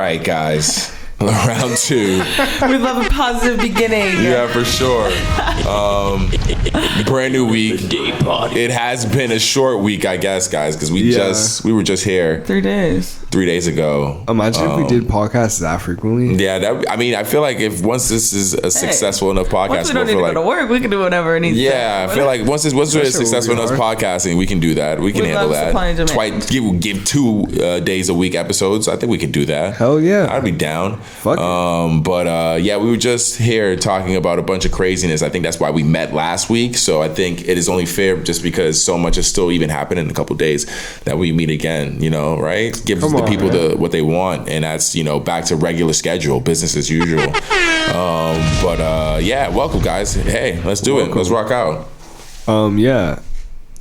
right, guys. Round 2. We love a positive beginning. Yeah, for sure. Brand new week. It has been a short week, I guess, guys, because we were just here 3 days. 3 days ago. Imagine if we did podcasts that frequently. Yeah, I feel like if once this is a successful enough podcast, once we don't need to go to work, we can do whatever it needs. Yeah, I feel like once we're successful enough podcasting, we can do that. We can handle that. Give 2 days a week episodes. I think we can do that. Hell yeah, I'd be down. Fuck it. But yeah, we were just here talking about a bunch of craziness. I think that's why we met last week. So I think it is only fair, just because so much is still even happening in a couple of days, that we meet again. You know, right? Give the people what they want, and that's back to regular schedule, business as usual. But yeah, welcome guys. Hey, let's do it. Let's rock out. Yeah.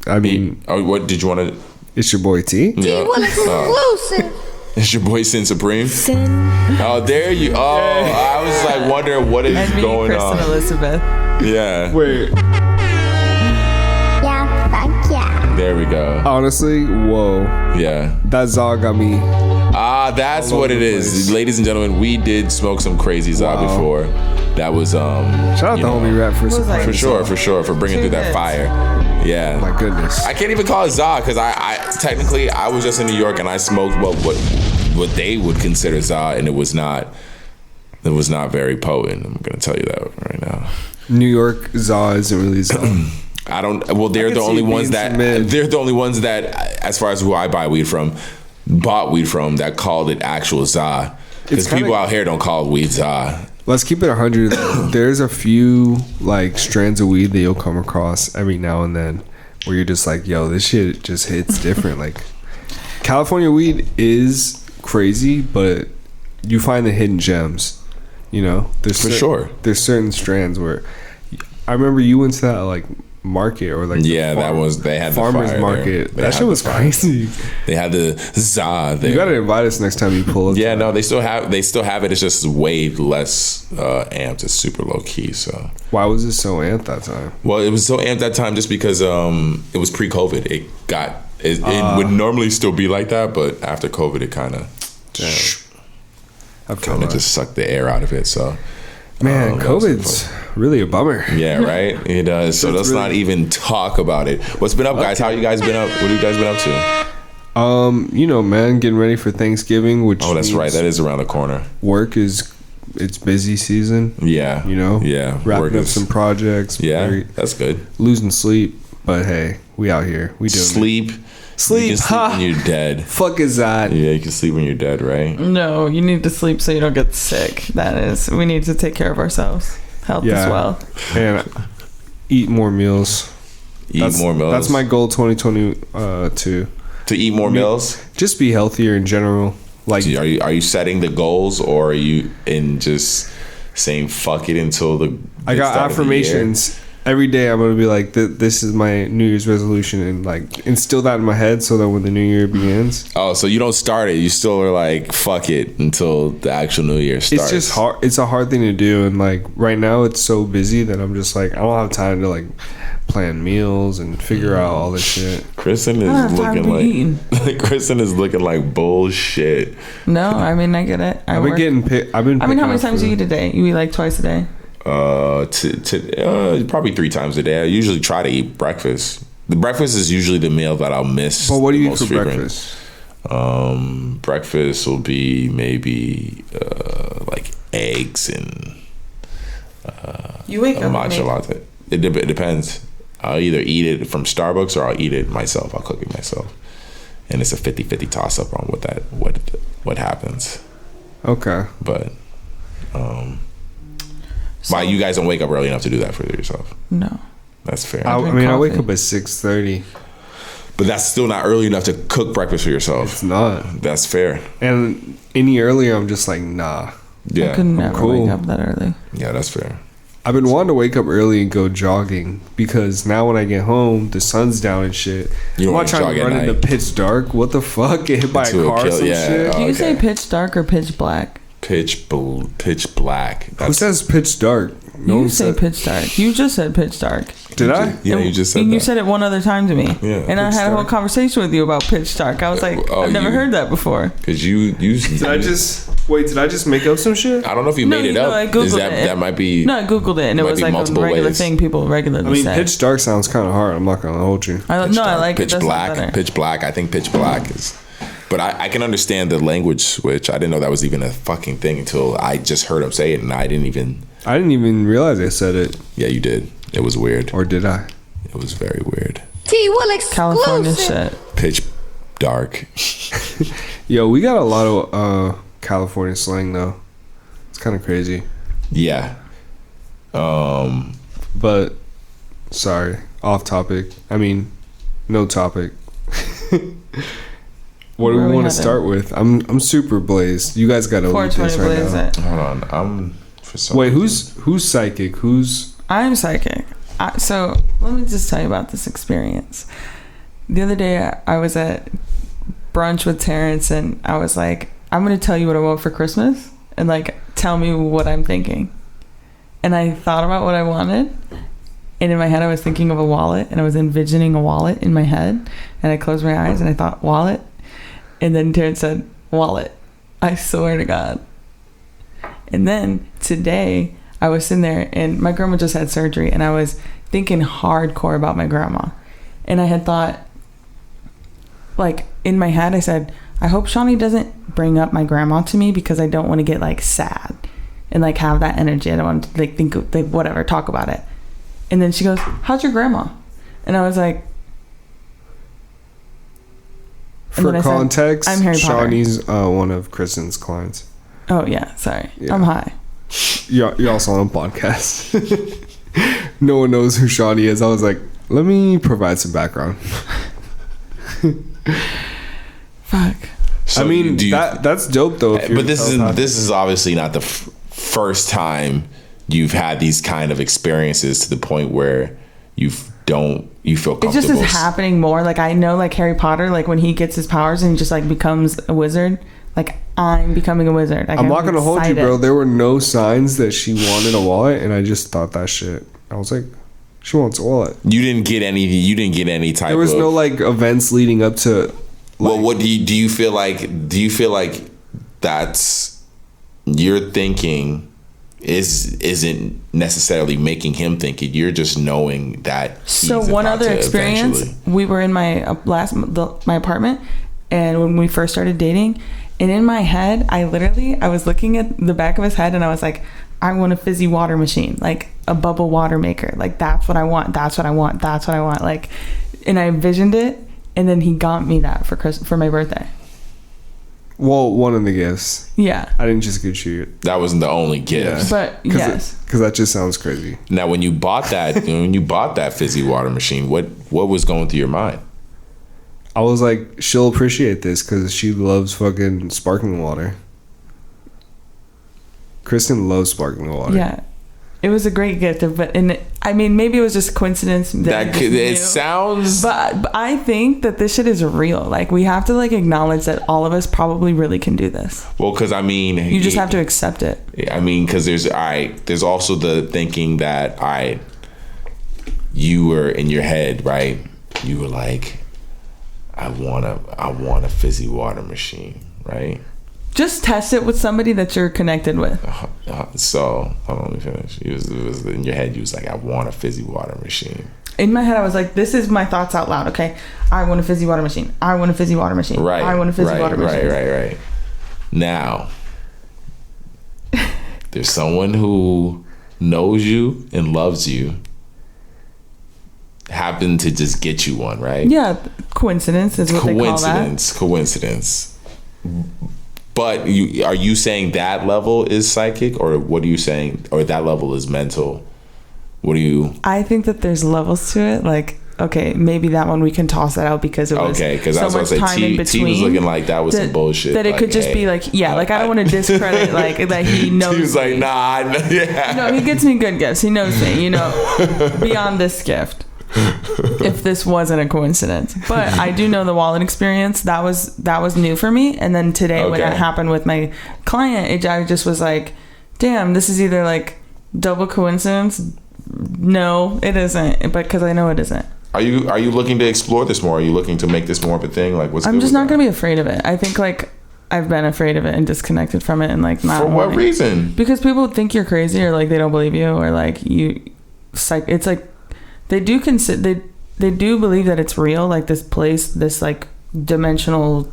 I mean, what did you want to? It's your boy T. Yeah. Exclusive. It's your boy Sin Supreme. Sin. Oh, there you. Oh, I was like wondering what is going Kristen on. Elizabeth. Yeah. Wait. Yeah, fuck yeah. There we go. Honestly, whoa. Yeah. That Zog got me. That's what it is, ladies and gentlemen. We did smoke some crazy Za before. That was Shout out the homie rap for sure for bringing through that fire. Yeah. My goodness. I can't even call it Za because I technically I was just in New York and I smoked what they would consider Za, and it was not very potent. I'm gonna tell you that right now. New York Za isn't really Za. I don't. Well, they're the only ones that, as far as who I bought weed from, that called it actual Za. Because people out here don't call weed Za. Let's keep it 100. There's a few like strands of weed that you'll come across every now and then where you're just like, yo, this shit just hits different. Like California weed is crazy, but you find the hidden gems. There's there's certain strands where I remember you went to that like market or like they had farmers the market. That shit was crazy. They had the Za there. You gotta invite us next time you pull up. Yeah, no, they still have it. It's just way less amped. It's super low key. So why was it so amped that time? Well, it was so amped that time just because it was pre-COVID. It would normally still be like that, but after COVID, it kind of just sucked the air out of it. So. Man, COVID's really a bummer. Yeah, right? It does. So let's not even talk about it. What's been up, guys? How you guys been up? What have you guys been up to? Man, getting ready for Thanksgiving, which that's right. That is around the corner. Work it's busy season. Yeah. Yeah. Wrapping up some projects. Yeah, that's good. Losing sleep, but hey, we out here. We doing sleep. You can sleep when you're dead. Fuck is that? Yeah, you can sleep when you're dead, right? No, you need to sleep so you don't get sick. We need to take care of ourselves. Health as well. And eat more meals. That's my goal 2022. To eat more meals? Just be healthier in general. Like, so are you setting the goals, or are you in just saying fuck it until I got affirmations. Every day I'm going to be like, this is my New Year's resolution, and like instill that in my head so that when the new year begins. Oh, so you don't start it. You still are like, fuck it until the actual new year starts. It's just hard. It's a hard thing to do. And like right now it's so busy that I'm just like, I don't have time to like plan meals and figure out all this shit. Kristen is looking like bullshit. No, I mean, I get it. How many times do you eat a day? You eat like twice a day? Probably 3 times a day. I usually try to eat breakfast. The breakfast is usually the meal that I'll miss. But what do you eat for breakfast? Breakfast will be maybe like eggs and you wake up matcha latte. It depends. I'll either eat it from Starbucks or I'll eat it myself. I'll cook it myself, and it's a 50-50 toss up on what happens. Okay, but why you guys don't wake up early enough to do that for yourself? No, that's fair. I wake up at 6:30, but that's still not early enough to cook breakfast for yourself. It's not. That's fair. And any earlier, I'm just like, nah. Yeah, I could never wake up that early. Yeah, that's fair. I've been wanting to wake up early and go jogging because now when I get home, the sun's down and shit. I'm not trying to run into pitch dark. What the fuck? Get hit by a car or some shit? Do you say pitch dark or pitch black? Pitch black. Who says pitch dark? You say pitch dark. You just said pitch dark. Did I? Yeah, you just said that. You said it one other time to me. Yeah. And I had a whole conversation with you about pitch dark. I was like, I've never heard that before. Because you Did I just... Wait, did I just make up some shit? I don't know if you made it up. I googled it. That might be. No, I googled it, and it was like a regular thing people regularly say. Pitch dark sounds kind of hard. I'm not gonna hold you. I like pitch it. black. Pitch black. I think pitch black is. But I can understand the language switch. I didn't know that was even a fucking thing until I just heard him say it, and I didn't even realize they said it. Yeah, you did. It was weird. Or did I? It was very weird. T-Will exclusive. California shit. Pitch dark. Yo, we got a lot of California slang though. It's kind of crazy. Yeah. But sorry, off topic. I mean, no topic. What do we want to start with? I'm super blazed. You guys got to lead this right now. Hold on. Wait, who's psychic? I'm psychic. So let me just tell you about this experience. The other day I was at brunch with Terrence, and I was like, I'm going to tell you what I want for Christmas, and like tell me what I'm thinking. And I thought about what I wanted, and in my head I was thinking of a wallet, and I was envisioning a wallet in my head, and I closed my eyes and I thought wallet, and then Terrence said wallet. I swear to God. And then today I was sitting there, and my grandma just had surgery, and I was thinking hardcore about my grandma, and I had thought, like, in my head I said, I hope Shawnee doesn't bring up my grandma to me, because I don't want to get like sad and like have that energy. I don't want to like think like whatever, talk about it. And then she goes, how's your grandma? And I was like, for context, said, I'm Harry Potter. Shawnee's one of Kristen's clients. Oh yeah, sorry. Yeah. I'm high. You're also on a podcast. No one knows who Shawnee is. I was like, let me provide some background. Fuck. So I mean, that's dope though. But this is obviously not the first time you've had these kind of experiences to the point where you feel comfortable. It just is happening more. Like, I know, like Harry Potter, like when he gets his powers and he just like becomes a wizard. Like, I'm becoming a wizard. Like, I'm not gonna hold you, bro. There were no signs that she wanted a wallet, and I just thought that shit. I was like, she wants a wallet. You didn't get any type. There was no like events leading up to. Well, what do you feel like? Do you feel like that's your thinking isn't necessarily making him think it? You're just knowing that. So one other experience, we were in my my apartment, and when we first started dating, and in my head, I was looking at the back of his head, and I was like, I want a fizzy water machine, like a bubble water maker. Like, that's what I want. That's what I want. That's what I want. Like, and I envisioned it. And then he got me that for my birthday. Well, one of the gifts. Yeah. I didn't just get you. That wasn't the only gift. Yeah. But yes. Because that just sounds crazy. Now, when you bought that fizzy water machine, what was going through your mind? I was like, she'll appreciate this because she loves fucking sparkling water. Kristen loves sparkling water. Yeah. It was a great gift, but I mean, maybe it was just coincidence. It sounds. But I think that this shit is real. Like, we have to like acknowledge that all of us probably really can do this. Well, because I mean, you just have to accept it. I mean, because there's also the thinking that you were in your head, right? You were like, I want a fizzy water machine, right? Just test it with somebody that you're connected with. So, hold on, let me finish. It was in your head, you was like, I want a fizzy water machine. In my head, I was like, this is my thoughts out loud, okay? I want a fizzy water machine. I want a fizzy water machine. Right. I want a fizzy water machine. Right. Now, there's someone who knows you and loves you, happened to just get you one, right? Yeah, coincidence is what they call that. Coincidence. But are you saying that level is psychic, or what are you saying? Or that level is mental? What do you? I think that there's levels to it. Like, okay, maybe that one we can toss that out because it was because so I was much time in between. T was looking like that was some bullshit. That it could just be like, yeah, like I don't want to discredit like that he knows. He was like, nah, yeah. No, he gets me good gifts. He knows me, beyond this gift. If this wasn't a coincidence, but I do know the wallet experience that was new for me. And then today when that happened with my client, I just was like, damn, this is either like double coincidence. No, it isn't, but because I know it isn't. Are you looking to explore this more? Are you looking to make this more of a thing? Like, what's? I'm just not gonna be afraid of it. I think like I've been afraid of it and disconnected from it and like not. For what reason? Because people think you're crazy or like they don't believe you or like you. It's like they do consider they do believe that it's real. Like this place, this like dimensional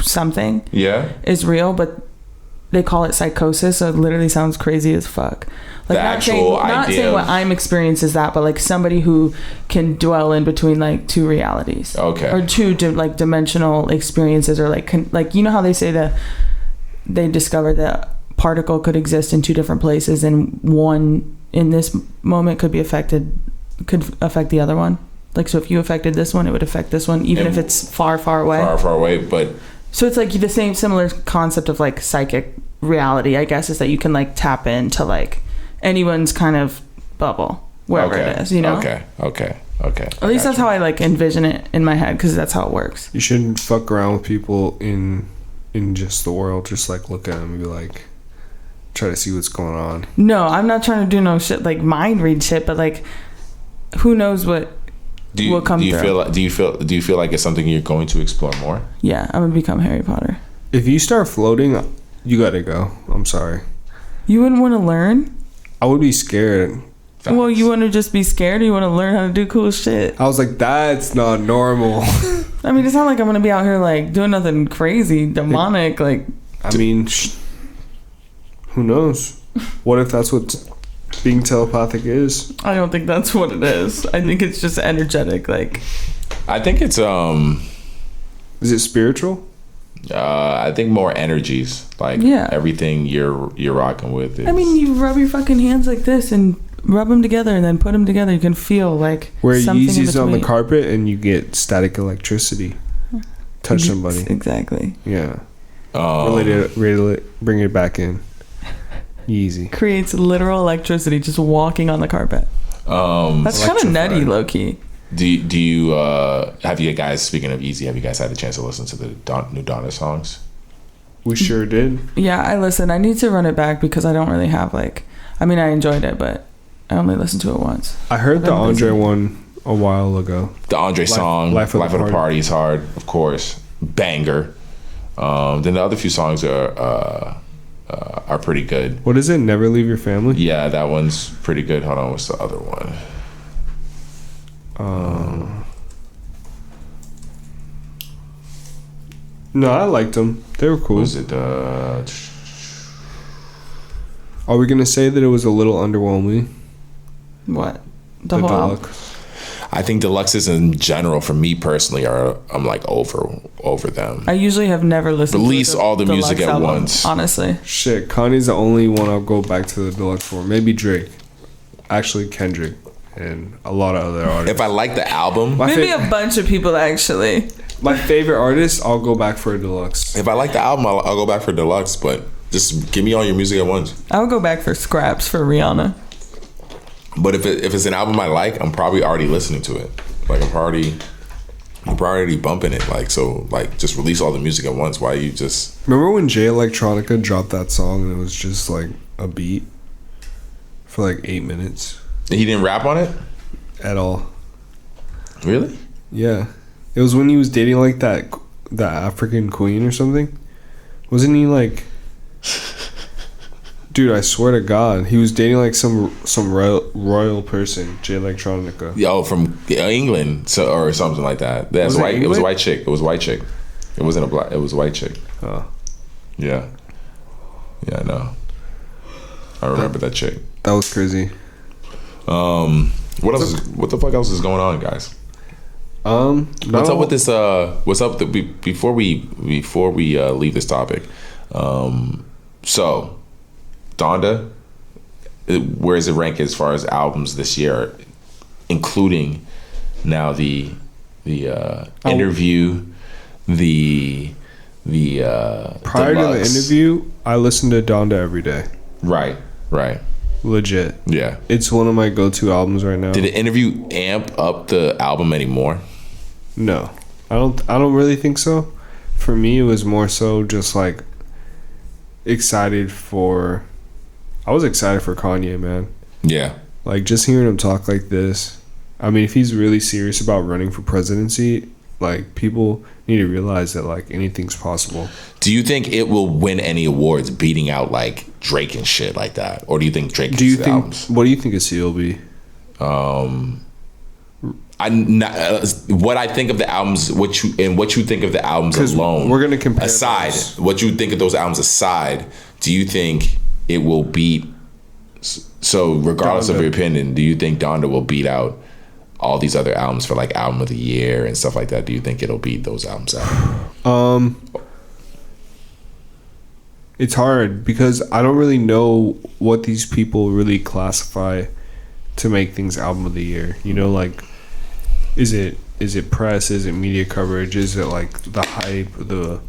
something. Yeah. Is real, but they call it psychosis, so it literally sounds crazy as fuck. Like not saying what I'm experiencing is that, but like somebody who can dwell in between like two realities, or two like dimensional experiences, or like you know how they say that they discovered that particle could exist in two different places, and one in this moment could affect the other one. Like so, if you affected this one, it would affect this one, even if it's far away. But so it's like the similar concept of like psychic reality, I guess, is that you can like tap into like anyone's kind of bubble, wherever it is, you know? Okay. At least that's how I like envision it in my head, because that's how it works. You shouldn't fuck around with people in just the world. Just like look at them and be like, try to see what's going on. No, I'm not trying to do no shit like mind read shit, but like who knows what will come through. Do you feel like it's something you're going to explore more? Yeah, I'm gonna become Harry Potter. If you start floating, you gotta go. I'm sorry. You wouldn't want to learn? I would be scared. Well, you want to just be scared, or you want to learn how to do cool shit? I was like, that's not normal. I mean, it's not like I'm gonna be out here like doing nothing crazy, demonic. Like, I mean, who knows? What if that's what being telepathic is? I don't think that's what it is. I think it's just energetic. Like, I think it's Is it spiritual? I think more energies, like everything you're rocking with. I mean, you rub your fucking hands like this and rub them together and then put them together. You can feel like where something Yeezy's on the carpet and you get static electricity. Touch somebody. Exactly. Yeah. Bring it back in. Yeezy creates literal electricity just walking on the carpet. That's kind of nutty, low key. Do you have you guys, speaking of Easy, have you guys had a chance to listen to the new Donna songs? We sure did. Yeah, I listened. I need to run it back because I don't really have like, I mean, I enjoyed it, but I only listened to it once. I heard the Andre one a while ago. The Andre song, Life of the Party is hard, of course. Banger. Then the other few songs are pretty good. What is it? Never Leave Your Family? Yeah, that one's pretty good. Hold on, what's the other one? No, I liked them. They were cool. Was it? Are we gonna say that it was a little underwhelming? What? The whole deluxe. I think deluxes in general, for me personally, I'm like over them. I usually have never listened. Release all the music at album, once. Honestly. Shit, Kanye's the only one I'll go back to the deluxe for. Maybe Drake. Actually, Kendrick. And a lot of other artists. If I like the album, maybe a bunch of people actually. My favorite artist, I'll go back for a deluxe. If I like the album, I'll go back for deluxe. But just give me all your music at once. I'll go back for scraps for Rihanna. But if it's an album I like, I'm probably already listening to it. Like I'm probably bumping it. Like so, like just release all the music at once. Why you just remember when Jay Electronica dropped that song and it was just like a beat for like 8 minutes? He didn't rap on it at all. Really? Yeah, it was when he was dating like that African queen or something. Wasn't he like? Dude, I swear to God, he was dating like some royal person, Jay Electronica. Yo, from England, or something like that. That's white. It was a white chick. It was a white chick. It wasn't a black. It was a white chick. Oh, yeah, I know. I remember that chick. That was crazy. What else? What the fuck else is going on, guys? What's up with this? What's up? Before we leave this topic, so Donda, where does it rank as far as albums this year, including now the interview, the prior deluxe. to the interview, I listened to Donda every day. Right. Legit. Yeah. It's one of my go-to albums right now. Did the interview amp up the album anymore? No. I don't really think so. For me, it was more so just like I was excited for Kanye, man. Yeah. Like just hearing him talk like this. I mean, if he's really serious about running for presidency, like people need to realize that like anything's possible. Do you think it will win any awards beating out like Drake and shit like that, or do you think Drake? Do you think? Albums? What do you think of CLB? What I think of the albums, what you think of the albums alone. We're gonna compare aside those. what you think of those albums aside. Do you think it will beat? So regardless of Donda. your opinion, do you think Donda will beat out all these other albums for like album of the year and stuff like that? Do you think it'll beat those albums out? It's hard because I don't really know what these people really classify to make things album of the year. You know, like is it press? Is it media coverage? Is it like the hype, the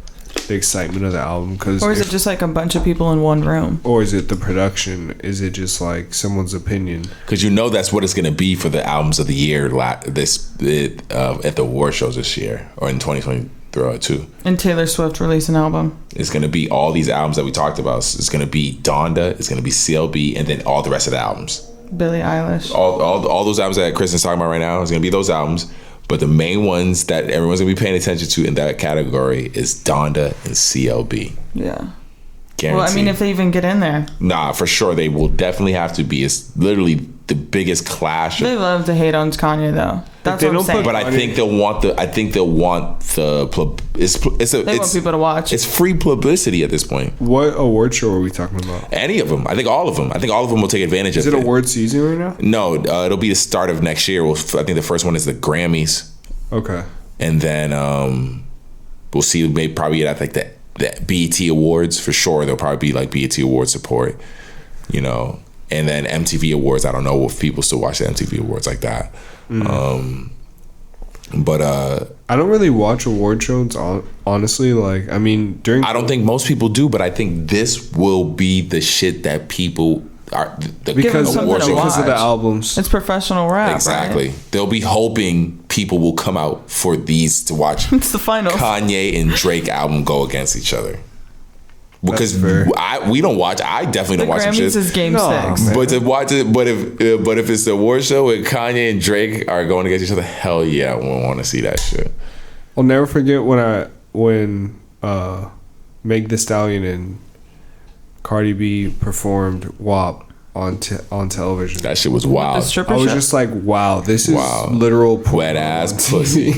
excitement of the album? Or is it just like a bunch of people in one room? Or is it the production? Is it just like someone's opinion? Because you know that's what it's going to be for the albums of the year at the award shows this year or in 2022. And Taylor Swift released an album. It's going to be all these albums that we talked about. It's going to be Donda, it's going to be CLB, and then all the rest of the albums. Billie Eilish. All those albums that Kristen's talking about right now is going to be those albums. But the main ones that everyone's going to be paying attention to in that category is Donda and CLB. Yeah. Guaranteed. Well, I mean, if they even get in there. Nah, for sure. They will definitely have to be. It's literally the biggest clash. They love to hate on Kanye, though. That's what I'm saying. But I think they'll want the. They want people to watch. It's free publicity at this point. What award show are we talking about? Any of them. I think all of them. I think all of them will take advantage of it. Is it award season right now? No, it'll be the start of next year. I think the first one is the Grammys. Okay. And then we'll see. Maybe probably at like the BET Awards for sure. There'll probably be like BET Awards support, you know. And then MTV Awards. I don't know if people still watch the MTV Awards like that. But I don't really watch award shows. Honestly, like I mean, I don't think most people do. But I think this will be the shit that people are because of the albums. It's professional rap. Exactly. Right? They'll be hoping people will come out for these to watch. It's the finals. Kanye and Drake album go against each other. Because we don't watch. I definitely don't watch some shit. The Grammys is Game 6. Man. But to watch it, but if it's the award show where Kanye and Drake are going against each other, hell yeah, I want to see that shit. I'll never forget when Meg Thee Stallion and Cardi B performed WAP on television. That shit was wild. I was just like, wow, this is literal wet ass pussy.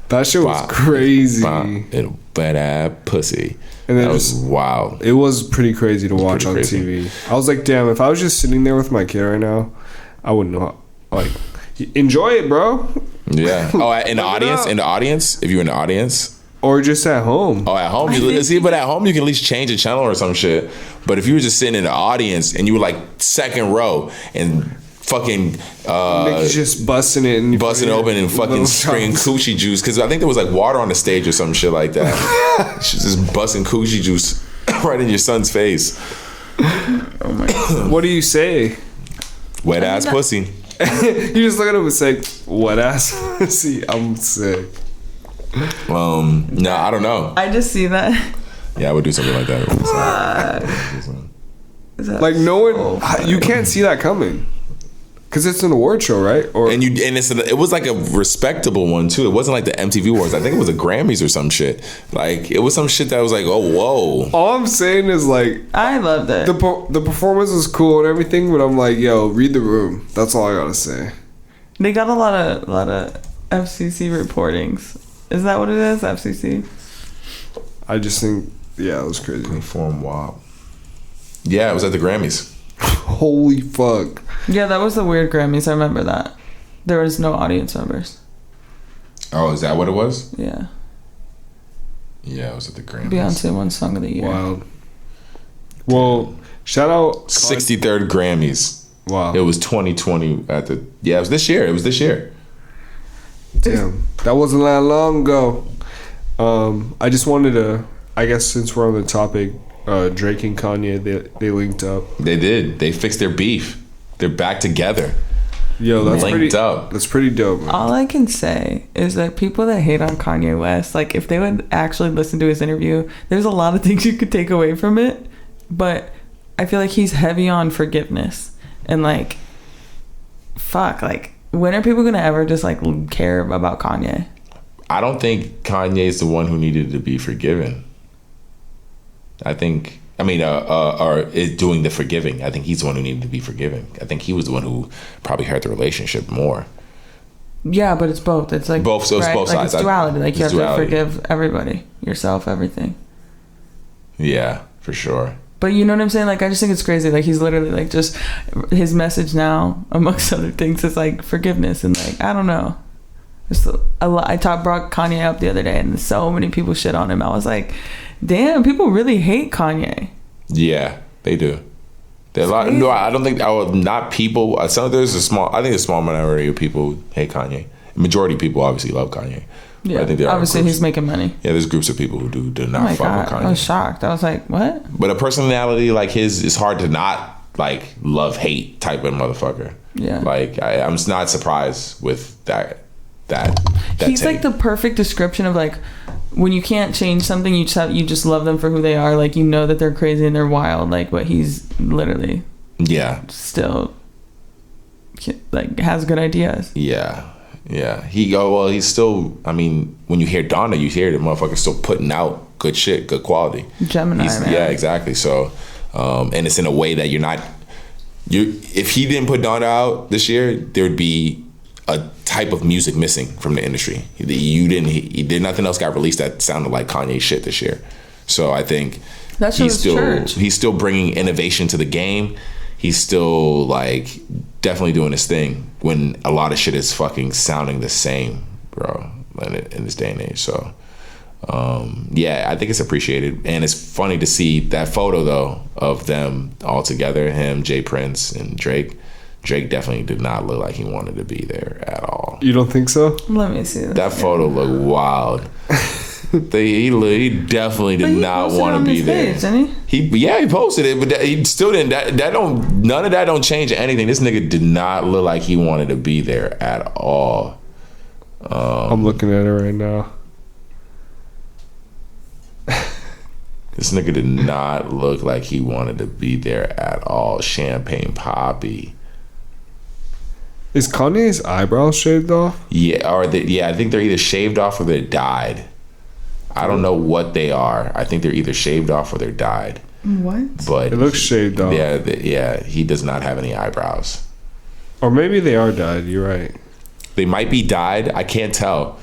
That shit was crazy. Wet ass pussy. And then that was wild. It was pretty crazy to watch on TV. I was like, damn, if I was just sitting there with my kid right now, I wouldn't know. Like, enjoy it, bro. Yeah. Oh, in the audience? In the audience? If you're in the audience? Or just at home. Oh, at home. But at home, you can at least change a channel or some shit. But if you were just sitting in the audience and you were like second row and fucking Nick's just busting it and busting open and fucking spraying coochie juice, because I think there was like water on the stage or some shit like that. She's just busting coochie juice right in your son's face. Oh my God. What do you say? Wet ass pussy. You just look at him and say, wet ass pussy. I'm sick. No, I don't know. I just see that. Yeah, I would do something like that. Like no one, you can't see that coming. Because it's an award show, right? It was like a respectable one too. It wasn't like the MTV Awards. I think it was the Grammys or some shit. Like it was some shit that was like, oh whoa. All I'm saying is like, I loved it. The performance was cool and everything, but I'm like, yo, read the room. That's all I gotta say. They got a lot of FCC reportings. Is that what it is? FCC. I just think, yeah, it was crazy. Perform WAP. Yeah, it was at the Grammys. Holy fuck. Yeah, that was the weird Grammys. I remember that. There was no audience members. Oh, is that what it was? Yeah. Yeah, it was at the Grammys. Beyonce won Song of the Year. Wild. Well, shout out 63rd Grammys. Wow. It was 2020 it was this year. It was this year. Damn. That wasn't that long ago. I just wanted to, I guess since we're on the topic, Drake and Kanye, they linked up. They did. They fixed their beef. They're back together. Yo, that's linked up. That's pretty dope, man. All I can say is that people that hate on Kanye West, like if they would actually listen to his interview, there's a lot of things you could take away from it. But I feel like he's heavy on forgiveness and like, fuck, like when are people gonna ever just like care about Kanye? I don't think Kanye's the one who needed to be forgiven. Or is doing the forgiving. I think he's the one who needed to be forgiven. I think he was the one who probably hurt the relationship more. Yeah, but it's both. It's like both. So it's both sides. It's duality. Like you have duality. to forgive everybody, yourself, everything. Yeah, for sure. But you know what I'm saying? Like I just think it's crazy. Like he's literally like just his message now, amongst other things, is like forgiveness and like I don't know. Just a lot. Brought Kanye up the other day, and so many people shit on him. I was like, damn, people really hate Kanye. Yeah, they do. There's a lot. No, I don't think. Not people. I think a small minority of people hate Kanye. Majority of people obviously love Kanye. Yeah, I think there obviously he's making money. Yeah, there's groups of people who do not fuck with Kanye. I was shocked. I was like, what? But a personality like his is hard to not like love hate type of motherfucker. Yeah, like I'm not surprised with that. He's take. like the perfect description of like when you can't change something, you just love them for who they are. Like you know that they're crazy and they're wild. Like but he's literally still like has good ideas. Yeah. He's still. I mean, when you hear Donna, you hear the motherfucker still putting out good shit, good quality. Gemini, man. Yeah, exactly. So, and it's in a way that you're not. If he didn't put Donna out this year, there would be a type of music missing from the industry. He did nothing else got released that sounded like Kanye shit this year. So I think he's still bringing innovation to the game. He's still like definitely doing his thing when a lot of shit is fucking sounding the same, bro, in this day and age. So I think it's appreciated, and it's funny to see that photo though of them all together, him, Jay Prince, and Drake. Drake definitely did not look like he wanted to be there at all. You don't think so? Let me see this. That photo looked wild. He definitely did not want to be there. Page, didn't he? He posted it, but he still didn't. None of that don't change anything. This nigga did not look like he wanted to be there at all. I'm looking at it right now. This nigga did not look like he wanted to be there at all. Champagne Poppy. Is Kanye's eyebrows shaved off? Yeah, I think they're either shaved off or they're dyed. I don't know what they are. I think they're either shaved off or they're dyed. What? But it looks shaved off. Yeah. He does not have any eyebrows. Or maybe they are dyed. You're right. They might be dyed. I can't tell.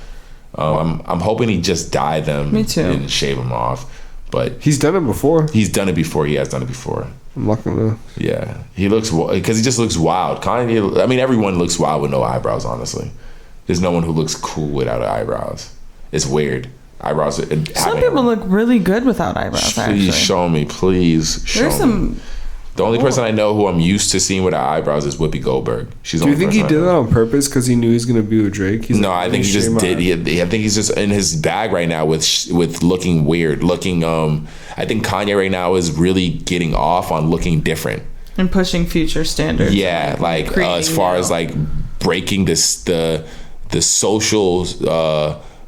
I'm hoping he just dyed them. Me too. And shave them off. But he's done it before. He has done it before. I'm not gonna. Yeah, he looks because he just looks wild. Kanye. I mean, everyone looks wild with no eyebrows. Honestly, there's no one who looks cool without eyebrows. It's weird. Eyebrows. Some people look really good without eyebrows. Please show me. Please show me. The only person I know who I'm used to seeing without eyebrows is Whoopi Goldberg. She's. Do you think he did that on purpose because he knew he was gonna be with Drake? No, I think he just did. I think he's just in his bag right now with looking weird. I think Kanye right now is really getting off on looking different and pushing future standards. Yeah, like as far as like breaking the social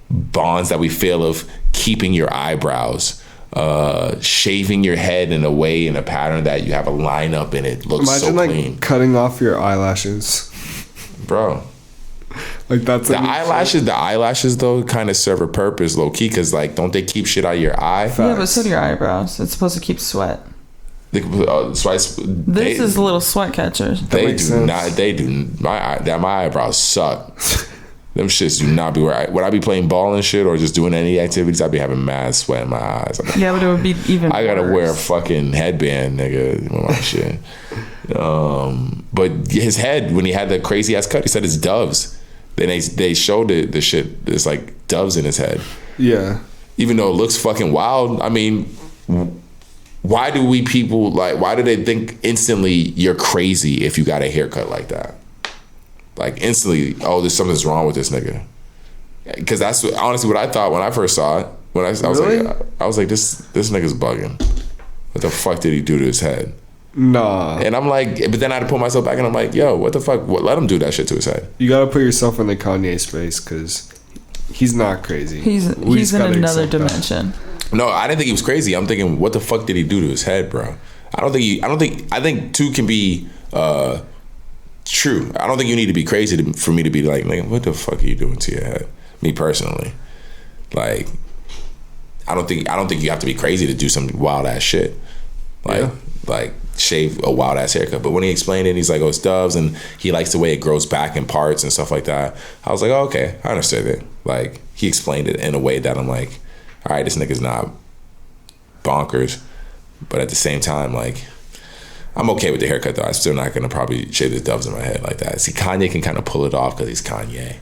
bonds that we feel of keeping your eyebrows. Shaving your head in a pattern that you have a line up and it looks so clean. Imagine like cutting off your eyelashes, bro. Like that's the eyelashes. The eyelashes though kind of serve a purpose, low key, because like don't they keep shit out of your eye? Yeah, but so do your eyebrows. It's supposed to keep sweat. This is little sweat catchers. They do not. They do. My eyebrows suck. Them shits do not be where would I be playing ball and shit or just doing any activities? I'd be having mad sweat in my eyes. Yeah, but it would be even I gotta wear a fucking headband, nigga, with my shit. But his head, when he had the crazy ass cut, he said it's doves. Then they showed the shit. There's like doves in his head. Yeah. Even though it looks fucking wild. I mean, why do they think instantly you're crazy if you got a haircut like that? Like instantly, there's something's wrong with this nigga. Because that's honestly what I thought when I first saw it. When I was like, this nigga's bugging. What the fuck did he do to his head? Nah. And I'm like, but then I had to pull myself back and I'm like, yo, what the fuck? Let him do that shit to his head. You gotta put yourself in the Kanye space because he's not crazy. He's in another dimension. No, I didn't think he was crazy. I'm thinking, what the fuck did he do to his head, bro? I think two can be true. I don't think you need to be crazy for me to be like, what the fuck are you doing to your head? Me personally. Like, I don't think you have to be crazy to do some wild ass shit. Like shave a wild ass haircut. But when he explained it, he's like, oh, it's doves, and he likes the way it grows back in parts and stuff like that. I was like, oh, okay, I understood it. Like, he explained it in a way that I'm like, all right, this nigga's not bonkers. But at the same time, like, I'm okay with the haircut though. I'm still not gonna probably shave the doves in my head like that. See, Kanye can kind of pull it off because he's Kanye.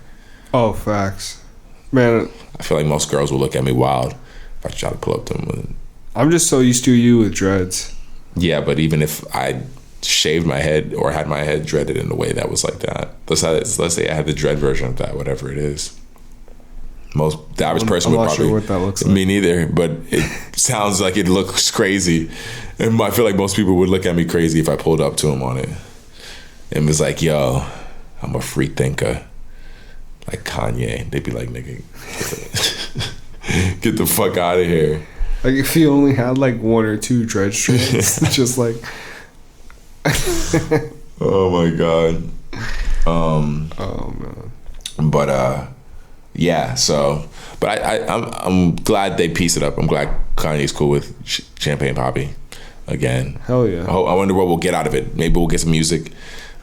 Oh, facts, man. I feel like most girls will look at me wild if I try to pull up to them. I'm just so used to you with dreads. Yeah, but even if I shaved my head or had my head dreaded in a way that was like that, let's say I had the dread version of that, whatever it is. The average person would probably. I'm not sure what that looks like. Me neither, but it sounds like it looks crazy, and I feel like most people would look at me crazy if I pulled up to them on it and was like, "Yo, I'm a free thinker, like Kanye." They'd be like, "Nigga, get the fuck out of here." Like, if he only had like one or two dread strands, just like. Oh my god. Oh man. But yeah. So, but I'm glad they pieced it up. I'm glad Kanye's cool with Champagne Poppy again. Hell yeah. I wonder what we'll get out of it. Maybe we'll get some music.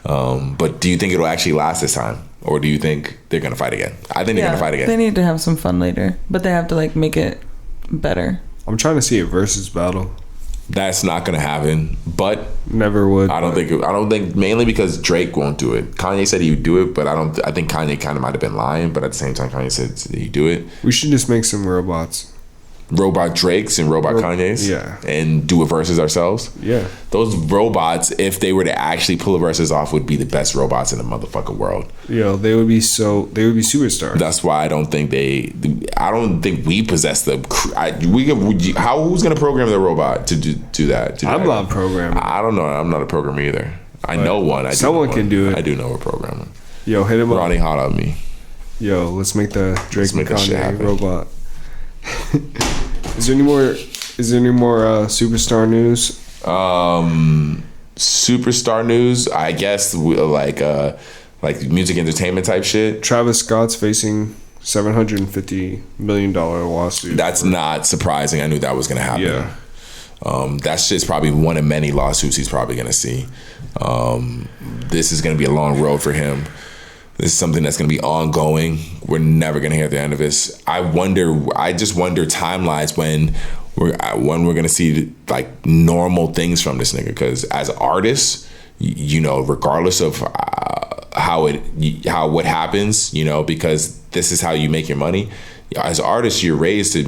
But do you think it'll actually last this time, or do you think they're gonna fight again? I think they're gonna fight again. They need to have some fun later, but they have to like make it better. I'm trying to see a versus battle. That's not gonna happen, but Never would. I don't think mainly because Drake won't do it. Kanye said he would do it, but I think Kanye kind of might have been lying, but at the same time Kanye said he'd do it. We should just make some robots. Robot Drakes and robot Kanyes, yeah, and do a versus ourselves. Yeah, those robots, if they were to actually pull a versus off, would be the best robots in the motherfucking world. Yo, they would be superstars. That's why I don't think we possess the. Who's gonna program the robot to do that? I'm not programming. I don't know. I'm not a programmer either. I know one. Someone can do it. I do know a programmer. Yo, hit him up. Ronnie, hot on me. Yo, let's make the Drake and Kanye robot. Is there any more superstar news? Superstar news, I guess, like music entertainment type shit. Travis Scott's facing $750 million lawsuit. That's not surprising. I knew that was gonna happen. Yeah. That's just probably one of many lawsuits he's probably gonna see. This is gonna be a long road for him. This is something that's going to be ongoing. We're never going to hear the end of this. I just wonder timelines when we're going to see like normal things from this nigga. Because as artists, you know, regardless of what happens, you know, because this is how you make your money. As artists, you're raised to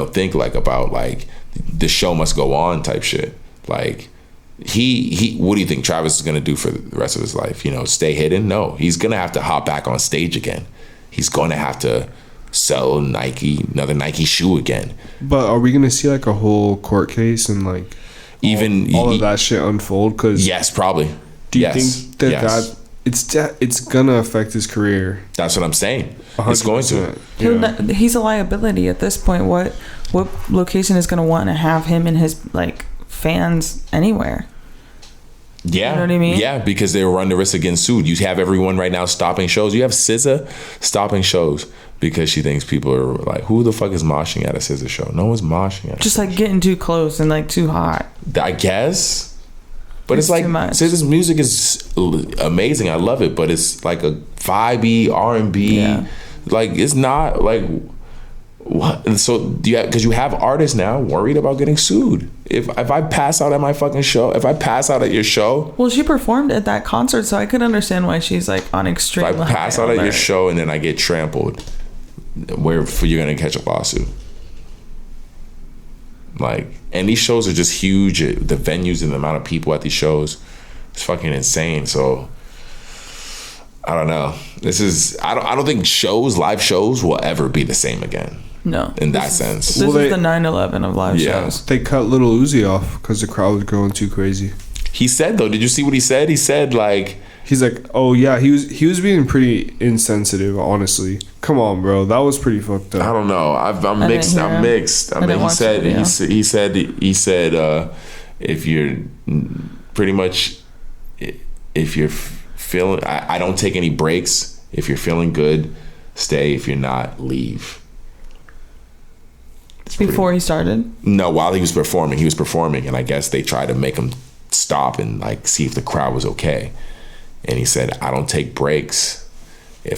think like about like the show must go on type shit. Like. He what do you think Travis is gonna do for the rest of his life? You know, stay hidden? No, he's gonna have to hop back on stage again. He's gonna have to sell another Nike shoe again. But are we gonna see like a whole court case and like all of that shit unfold? Cause yes, probably. Do you think that it's gonna affect his career? That's what I'm saying. 100%. It's going to. Yeah. He's a liability at this point. What location is gonna want to have him and his like fans anywhere? Yeah, you know what I mean? Yeah, because they run the risk of getting sued. You have everyone right now stopping shows. You have SZA stopping shows because she thinks people are like, who the fuck is moshing at a SZA show? No one's moshing at just like getting too close and like too hot, I guess. But it's like SZA's music is amazing. I love it, but it's like a vibey R&B. Yeah. Like it's not like what. And so because you have artists now worried about getting sued. If I pass out at my fucking show, if I pass out at your show, well, she performed at that concert, so I could understand why she's like on extreme. If I pass out at your show and then I get trampled, you're gonna catch a lawsuit. Like, and these shows are just huge. The venues and the amount of people at these shows, it's fucking insane. So I don't know. I don't think live shows will ever be the same again. No, in that sense. This is the 9/11 of live shows. They cut Lil Uzi off because the crowd was going too crazy. He said though, did you see what he said? He said like, he's like, oh yeah, he was being pretty insensitive. Honestly, come on, bro, that was pretty fucked up. I don't know. I'm mixed. I mean, he said if you're pretty much if you're feeling, I don't take any breaks. If you're feeling good, stay. If you're not, leave. Before he started? No, while he was performing, and I guess they tried to make him stop and like see if the crowd was okay. And he said, "I don't take breaks. If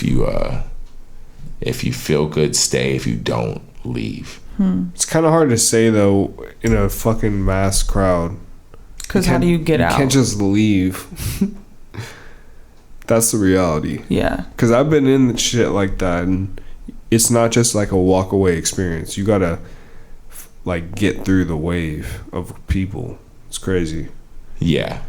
you feel good, stay. If you don't, leave." It's kind of hard to say though in a fucking mass crowd. Because how do you get out? You can't just leave. That's the reality. Yeah. Because I've been in shit like that, and it's not just like a walk away experience. You gotta like get through the wave of people. It's crazy. Yeah.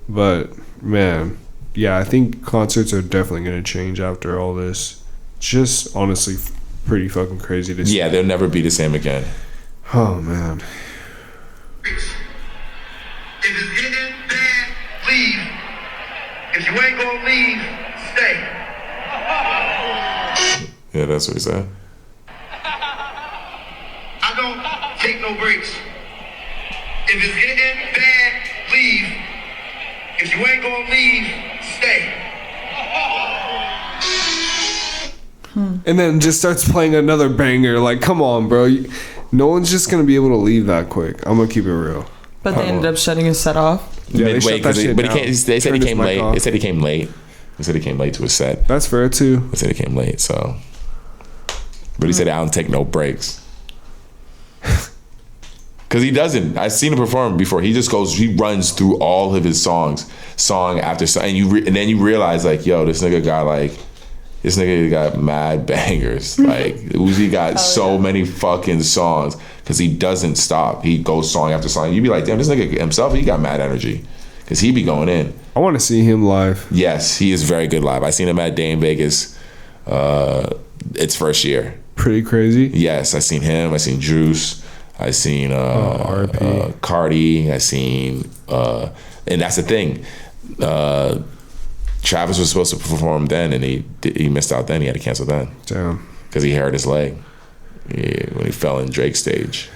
But man, yeah, I think concerts are definitely gonna change after all this. Just honestly, pretty fucking crazy to see. Yeah, they'll never be the same again. Oh man. If it's getting bad, leave. If you ain't gonna leave, stay. Yeah, that's what he said. I don't take no breaks. If it's getting bad, leave. If you ain't gonna leave, stay. And then just starts playing another banger. Like, come on, bro. No one's just gonna be able to leave that quick. I'm gonna keep it real. But they ended up shutting his set off. Yeah, they Midway, shut that shit but he down. can't. They said he Turned his came mic late. off. They said he came late. They said he came late to his set. That's fair too. They said he came late. So, but he said I don't take no breaks. Because he doesn't. I've seen him perform before. He just goes. He runs through all of his songs, song after song, and then you realize like, yo, this nigga got mad bangers. Like Uzi got so many fucking songs because he doesn't stop. He goes song after song. You be like, damn, this nigga himself, he got mad energy because he be going in. I want to see him live. Yes, he is very good live. I seen him at Day in Vegas. Its first year. Pretty crazy. Yes, I seen him. I seen Juice. I seen RP. Cardi. I seen, and that's the thing. Travis was supposed to perform then, and he missed out. Then he had to cancel then. Damn. Because he hurt his leg when he fell in Drake's stage.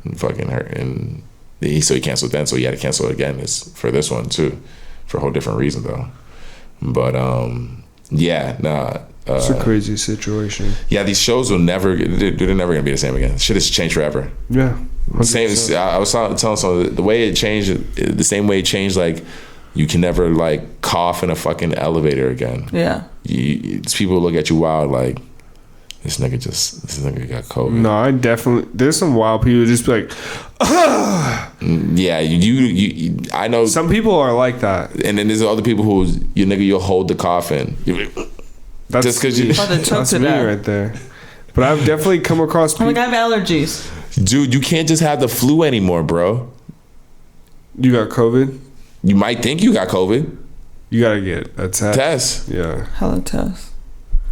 And fucking hurt, and so he canceled then. So he had to cancel it again for this one too, for a whole different reason though. But yeah, nah. It's a crazy situation. Yeah, these shows will never. They're never gonna be the same again. Shit has changed forever. Yeah. 100%. Same. I was telling someone the way it changed, the same way it changed. Like you can never like cough in a fucking elevator again. Yeah. People look at you wild like this nigga got COVID. No, I definitely. There's some wild people just be like, yeah, you. I know some people are like that, and then there's other people who you'll hold the coffin. That's Just because you. That's me right there. But I've definitely come across people. Like I have allergies. Dude, you can't just have the flu anymore, bro. You got COVID? You might think you got COVID. You gotta get a test. Test. Yeah. Hello, test.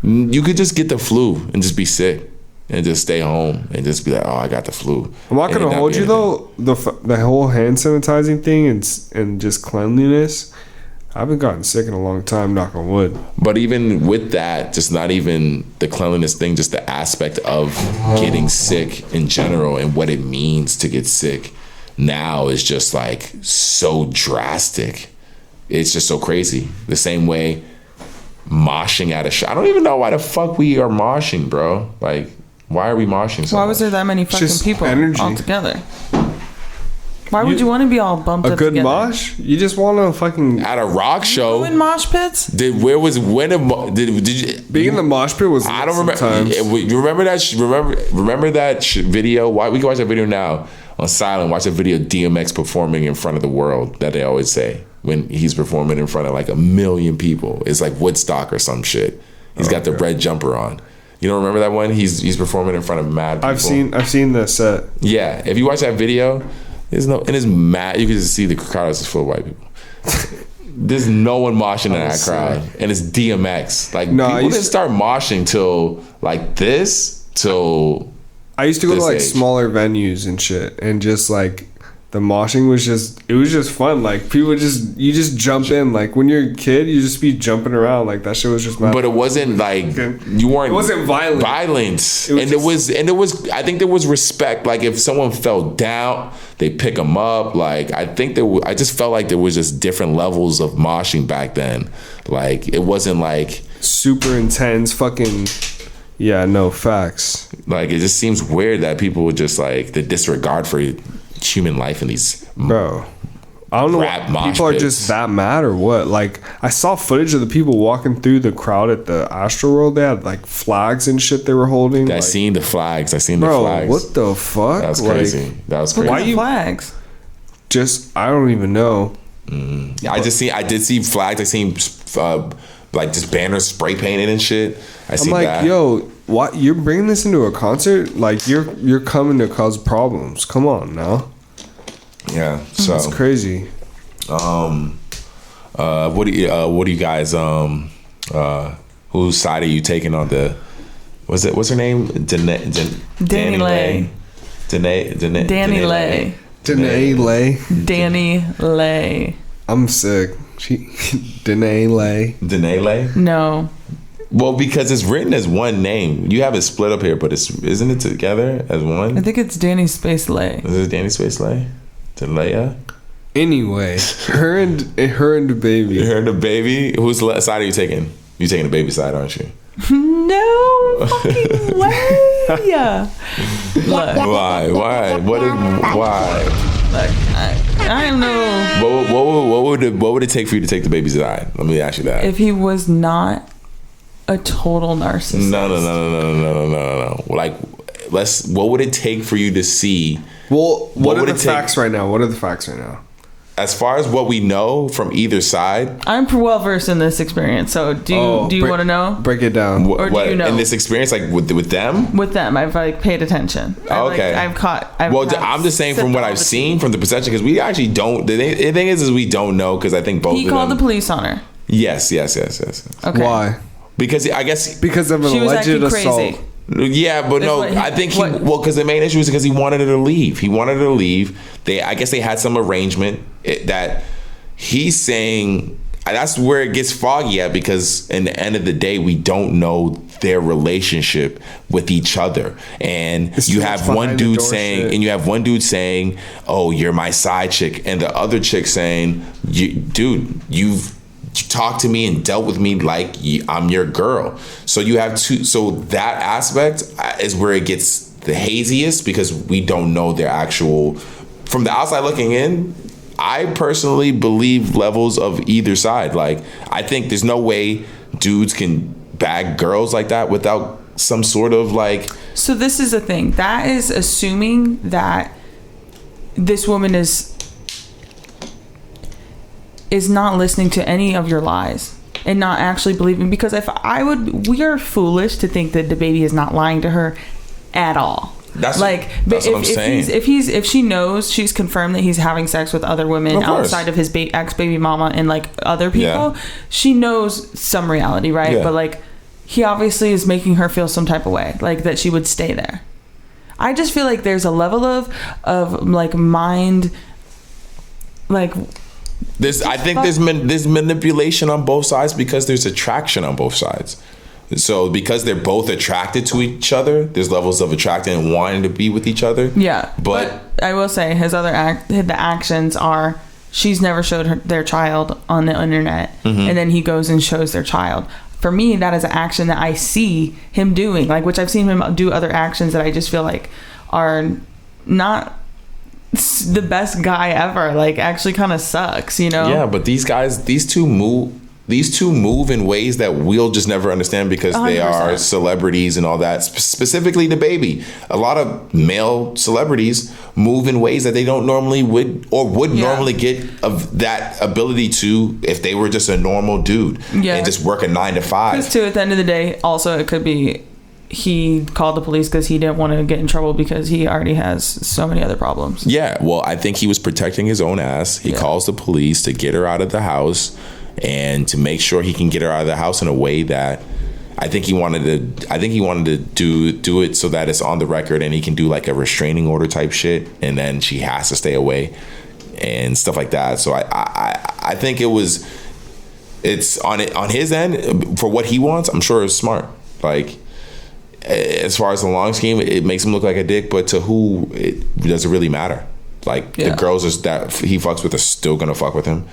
You could just get the flu and just be sick and just stay home and just be like, oh, I got the flu. I'm not And gonna it hold be you anything. though. The whole hand sanitizing thing and just cleanliness. I haven't gotten sick in a long time, knock on wood. But even with that, just not even the cleanliness thing, just the aspect of getting sick in general and what it means to get sick now is just like so drastic. It's just so crazy. The same way moshing at a show. I don't even know why the fuck we are moshing, bro. Like, why are we moshing so Why much? was there that many fucking Just people energy. all together? Why would you want to be all bumped A up good together? mosh? You just want to fucking At a rock show? In mosh pits? Did you being in the mosh pit was. I don't remember. sometimes. You remember that? Remember that video? Why we can watch that video now on silent? Watch the video of DMX performing in front of the world that they always say when he's performing in front of like 1 million people. It's like Woodstock or some shit. He's got the red jumper on. You don't remember that one? He's performing in front of mad people. I've seen the set. Yeah, if you watch that video, there's no, and it's mad. You can just see the crowd is full of white people. There's no one moshing in that crowd, and it's DMX. Like No, people didn't start moshing till like this till. I used to go to this like age. smaller venues and shit, and just like the moshing was just fun. Like people you just jump in. Like when you're a kid, you just be jumping around. Like that shit was just mad. But it wasn't like you weren't. It wasn't violent. Violence, It was and just- it was. I think there was respect. Like if someone fell down, they pick them up. Like I think I just felt like there was just different levels of moshing back then. Like it wasn't like super intense, fucking. Yeah, no, facts. Like, it just seems weird that people would just like the disregard for human life in these Bro, I don't know rap why mosh people are pits. just that mad or what. Like, I saw footage of the people walking through the crowd at the Astroworld. They had like flags and shit they were holding. I Like, seen the flags. I seen bro, the flags. what the fuck? That was Like, crazy. That was crazy. Why Why you- flags? Just, I don't even know. I did see flags. I seen like just banners spray painted and shit. I I'm seen like, that. yo, what? You're bringing this into a concert? Like, you're coming to cause problems. Come on now. Yeah. So It's crazy. what do you guys whose side are you taking on the? What's her name? Danny Lay. Danny Lay. Danae Lay. Danny Lay. I'm sick. Danae Lay. Danae Lay? No. Well, because it's written as one name. You have it split up here, but isn't it together as one? I think it's Danny Space Lay. Is it Danny Space Lay? Delaya? Anyway, her and the baby. Her and the baby? Whose side are you taking? You taking the baby side, aren't you? No fucking way. Look, Why? Why? Why? I don't know. What would it take for you to take the baby's side? Let me ask you that. If he was not a total narcissist. No. Like, what would it take for you to see? Well, what are would the it take- facts right now? What are the facts right now? As far as what we know from either side, I'm well versed in this experience, so do you want to know? Break it down. Or do you know? in this experience, like with them? With them, I've like paid attention. Okay. I've I'm just saying from what I've seen from the perception, because we actually don't. The thing is we don't know, because I think both He of called them. the police on her. Yes. Okay. Why? Because I guess Because of an She was alleged acting assault. crazy. Yeah, but no, what he- I think what- because the main issue is because he wanted her to leave. He wanted her to leave. I guess they had some arrangement that he's saying. That's where it gets foggy at, because in the end of the day, we don't know their relationship with each other. And It's you too have much one behind the dude door saying, "Oh, you're my side chick," and the other chick saying, "You've talked to me and dealt with me like I'm your girl." So you have two. So that aspect is where it gets the haziest, because we don't know their actual. From the outside looking in, I personally believe levels of either side. Like, I think there's no way dudes can bag girls like that without some sort of like. So this is the thing. That is assuming that this woman is not listening to any of your lies and not actually believing. Because we are foolish to think that the baby is not lying to her at all. That's like, what I'm saying. If she knows, she's confirmed that he's having sex with other women Of course. outside of his ex baby mama and like other people. Yeah. She knows some reality, right? Yeah. But like, he obviously is making her feel some type of way, like that she would stay there. I just feel like there's a level of like mind, like. I think there's manipulation on both sides, because there's attraction on both sides. So because they're both attracted to each other, there's levels of attraction and wanting to be with each other. Yeah, But I will say the actions are, she's never showed their child on the internet, and then he goes and shows their child. For me, that is an action that I see him doing, like, which I've seen him do other actions that I just feel like are not the best guy ever. Like, actually kind of sucks, you know? Yeah, but these two move in ways that we'll just never understand, because they 100%. are celebrities and all that. Specifically the baby. A lot of male celebrities move in ways that they don't normally would normally get of that ability to, if they were just a normal dude and just work a 9 to 5. Because too, at the end of the day, also it could be he called the police because he didn't want to get in trouble because he already has so many other problems. Yeah, well, I think he was protecting his own ass. He calls the police to get her out of the house and to make sure he can get her out of the house in a way that I think he wanted to do it so that it's on the record and he can do like a restraining order type shit, and then she has to stay away and stuff like that. So I think it's on his end for what he wants. I'm sure it's smart. Like, as far as the long scheme, it makes him look like a dick, but to who it doesn't really matter. Like, the girls that he fucks with are still gonna fuck with him.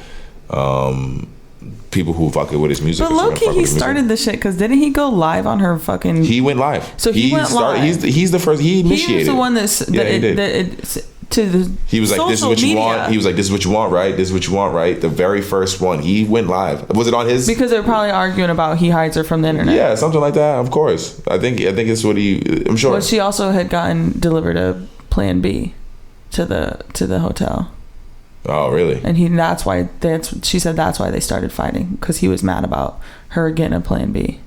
people who fuck with his music. But low-key, he started the shit because didn't he go live on her fucking... He went live. So he went live. He's the first. He initiated. He was the one to the he was like, this is what you want. He was like, this is what you want, right? This is what you want, right? The very first one. He went live. Was it on his? Because they're probably arguing about he hides her from the internet. Yeah, something like that. Of course. I think it's what I'm sure. Well, she also had gotten delivered a Plan B to the hotel. Oh, really? And she said that's why they started fighting, because he was mad about her getting a Plan B.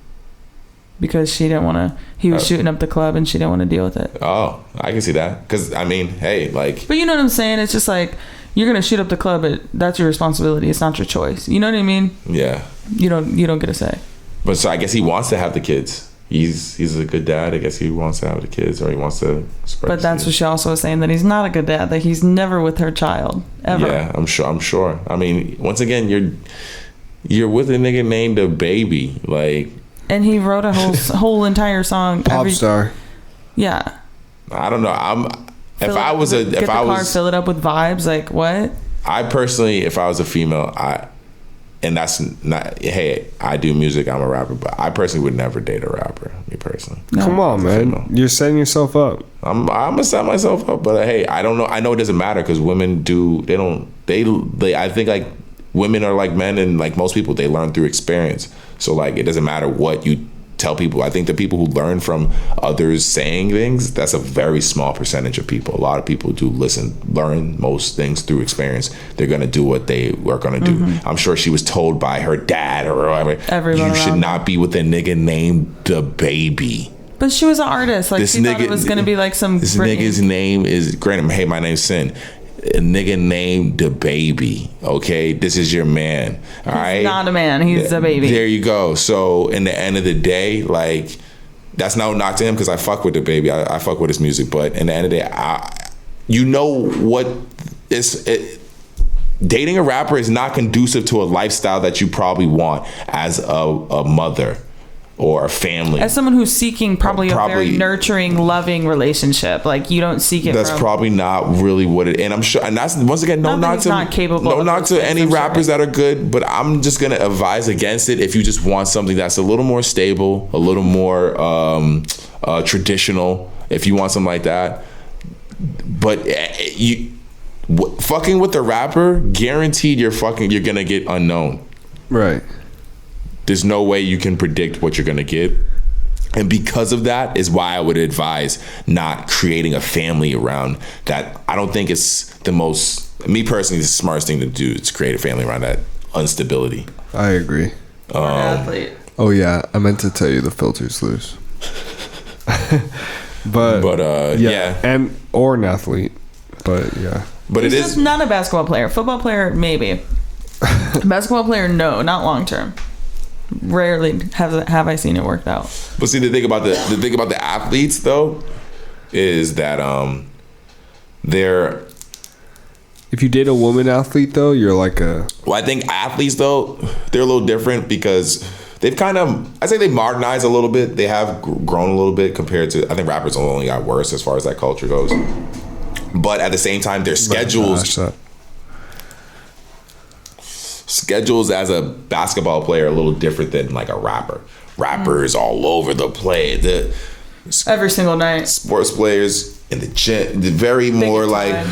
Because she didn't want to, he was shooting up the club and she didn't want to deal with it. Oh, I can see that. Because, I mean, hey, like... But you know what I'm saying? It's just like, you're going to shoot up the club, but that's your responsibility. It's not your choice. You know what I mean? Yeah. You don't get a say. But so I guess he wants to have the kids. He's a good dad. I guess he wants to have the kids, or he wants to spread. But that's what she also was saying, that he's not a good dad, that he's never with her child, ever. Yeah, I'm sure. I mean, once again, you're with a nigga named a baby. Like... And he wrote a whole entire song. Pop star. Yeah. I don't know. Fill it up with vibes. Like what? I personally, if I was a female, and that's not. Hey, I do music. I'm a rapper, but I personally would never date a rapper. Me personally. No. Come on, man. You're setting yourself up. I'm gonna set myself up, but hey, I don't know. I know it doesn't matter because women do. They don't. They. I think like women are like men, and like most people, they learn through experience. So like it doesn't matter what you tell people. I think the people who learn from others saying things, that's a very small percentage of people. A lot of people do learn most things through experience. They're gonna do what they are gonna do. Mm-hmm. I'm sure she was told by her dad or whatever, you should not be with a nigga named the baby. But she was an artist. Like she thought it was gonna be like some. This nigga's name is granted. Hey, my name's Sin. A nigga named the baby. Okay, this is your man. All right, he's not a man. He's the baby. There you go. So in the end of the day, like that's no knock to him because I fuck with the baby. I fuck with his music. But in the end of the day, you know what? Dating a rapper is not conducive to a lifestyle that you probably want as a mother or a family. As someone who's seeking probably a very nurturing, loving relationship, like you don't seek it. That's probably not really what it. And I'm sure, and that's once again no knock to any rappers that are good, but I'm just gonna advise against it if you just want something that's a little more stable, a little more traditional. If you want something like that, but fucking with the rapper, guaranteed you're gonna get unknown. Right. There's no way you can predict what you're going to get. And because of that is why I would advise not creating a family around that. I don't think it's me personally, the smartest thing to do is create a family around that instability. I agree. Oh yeah, I meant to tell you the filter's loose. but yeah. And or an athlete. But yeah. But it is not a basketball player. Football player, maybe. Basketball player, no, not long term. Rarely have I seen it worked out. But see, the thing about the athletes though is that they're. If you date a woman athlete though, you're like a. Well, I think athletes though, they're a little different because they've kind of, I say they modernized a little bit. They have grown a little bit compared to, I think rappers only got worse as far as that culture goes. But at the same time, their schedules as a basketball player are a little different than like a rapper. Rappers all over the place. Every single night. Sports players in the gym, very more like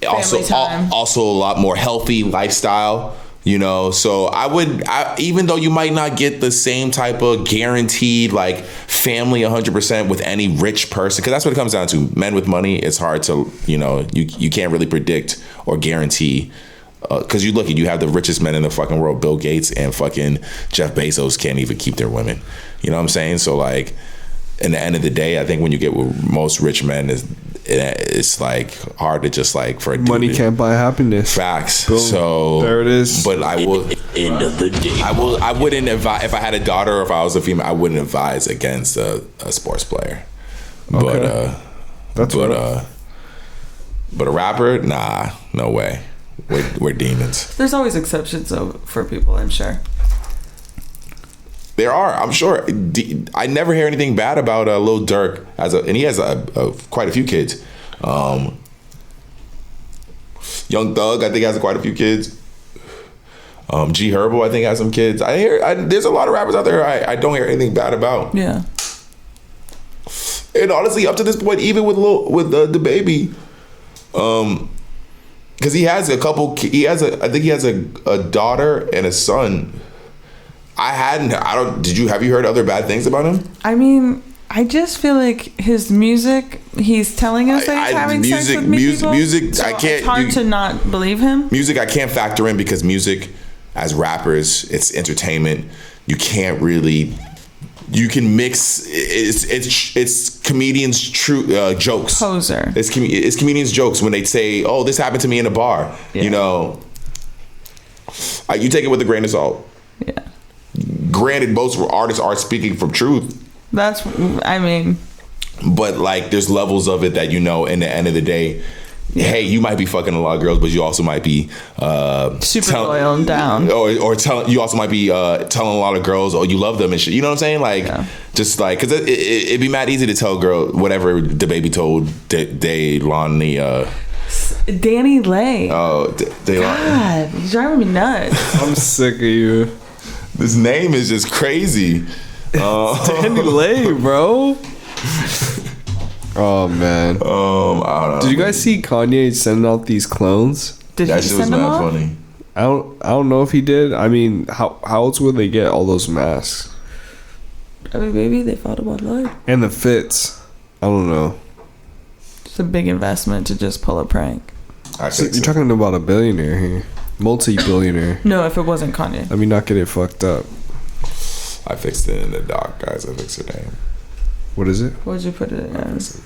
also a lot more healthy lifestyle, you know. So I even though you might not get the same type of guaranteed like family 100% with any rich person, because that's what it comes down to. Men with money, it's hard to, you know, you can't really predict or guarantee. Because you have the richest men in the fucking world, Bill Gates and fucking Jeff Bezos can't even keep their women. You know what I'm saying? So like, in the end of the day, I think when you get with most rich men, it's like hard to just like for a dude. Money can't buy happiness. Facts. Boom. So there it is. But I will. End of the day. I wouldn't advise if I had a daughter or if I was a female. I wouldn't advise against a sports player. Okay. But a rapper, nah, no way. We're demons. There's always exceptions though for people, I'm sure. There are, I'm sure. I never hear anything bad about Lil Durk and he has quite a few kids. Young Thug, I think, has quite a few kids. G Herbo, I think, has some kids. There's a lot of rappers out there I don't hear anything bad about. Yeah. And honestly, up to this point, even with the baby, because he has a couple. I think he has a daughter and a son. Have you heard other bad things about him? I mean, I just feel like his music, he's telling us that he's having sex with people. Music, so I can't. It's hard to not believe him. Music, I can't factor in because music, as rappers, it's entertainment. You can't really. You can mix. It's comedians' true jokes. Poser. It's comedians' jokes when they say, "Oh, this happened to me in a bar." Yeah. You know, you take it with a grain of salt. Yeah. Granted, most artists are speaking from truth. I mean. But like, there's levels of it that in the end of the day. Hey, you might be fucking a lot of girls, but you also might be super loyal and down, or you also might be telling a lot of girls, oh, you love them and shit. You know what I'm saying? Like, just like, because it'd be mad easy to tell girl whatever the baby told Daylani. Danny Lay. Oh, God, he's driving me nuts. I'm sick of you. This name is just crazy. Danny Lay, bro. Oh man. I don't know. Did you guys see Kanye sending out these clones? Did that he shit was send them mad off? funny. I don't know if he did. I mean, how else would they get all those masks I mean, maybe they thought about life. and the fits? I don't know. It's a big investment to just pull a prank. So you're talking about a billionaire here, multi-billionaire. No, if it wasn't Kanye. Let me not get it fucked up. I fixed it in the doc, guys. I fixed her name. What is it? What would you put it as?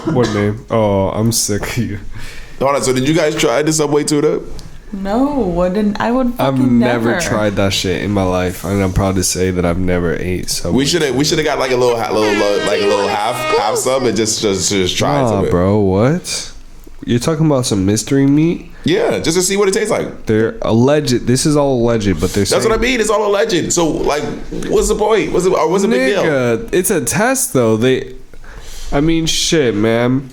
What name? Oh, I'm sick of you. Hold on. So did you guys try the Subway tuna? No, I would fucking I've never tried that shit in my life, and I'm proud to say that I've never ate Subway. We should have got like a little half sub and just try it. Nah, bro, what? You're talking about some mystery meat? Yeah, just to see what it tastes like. They're alleged. This is all alleged, but they're saying, that's what I mean. It's all alleged. So like, what's the point? What's the big deal? It's a test, though. I mean, shit, man.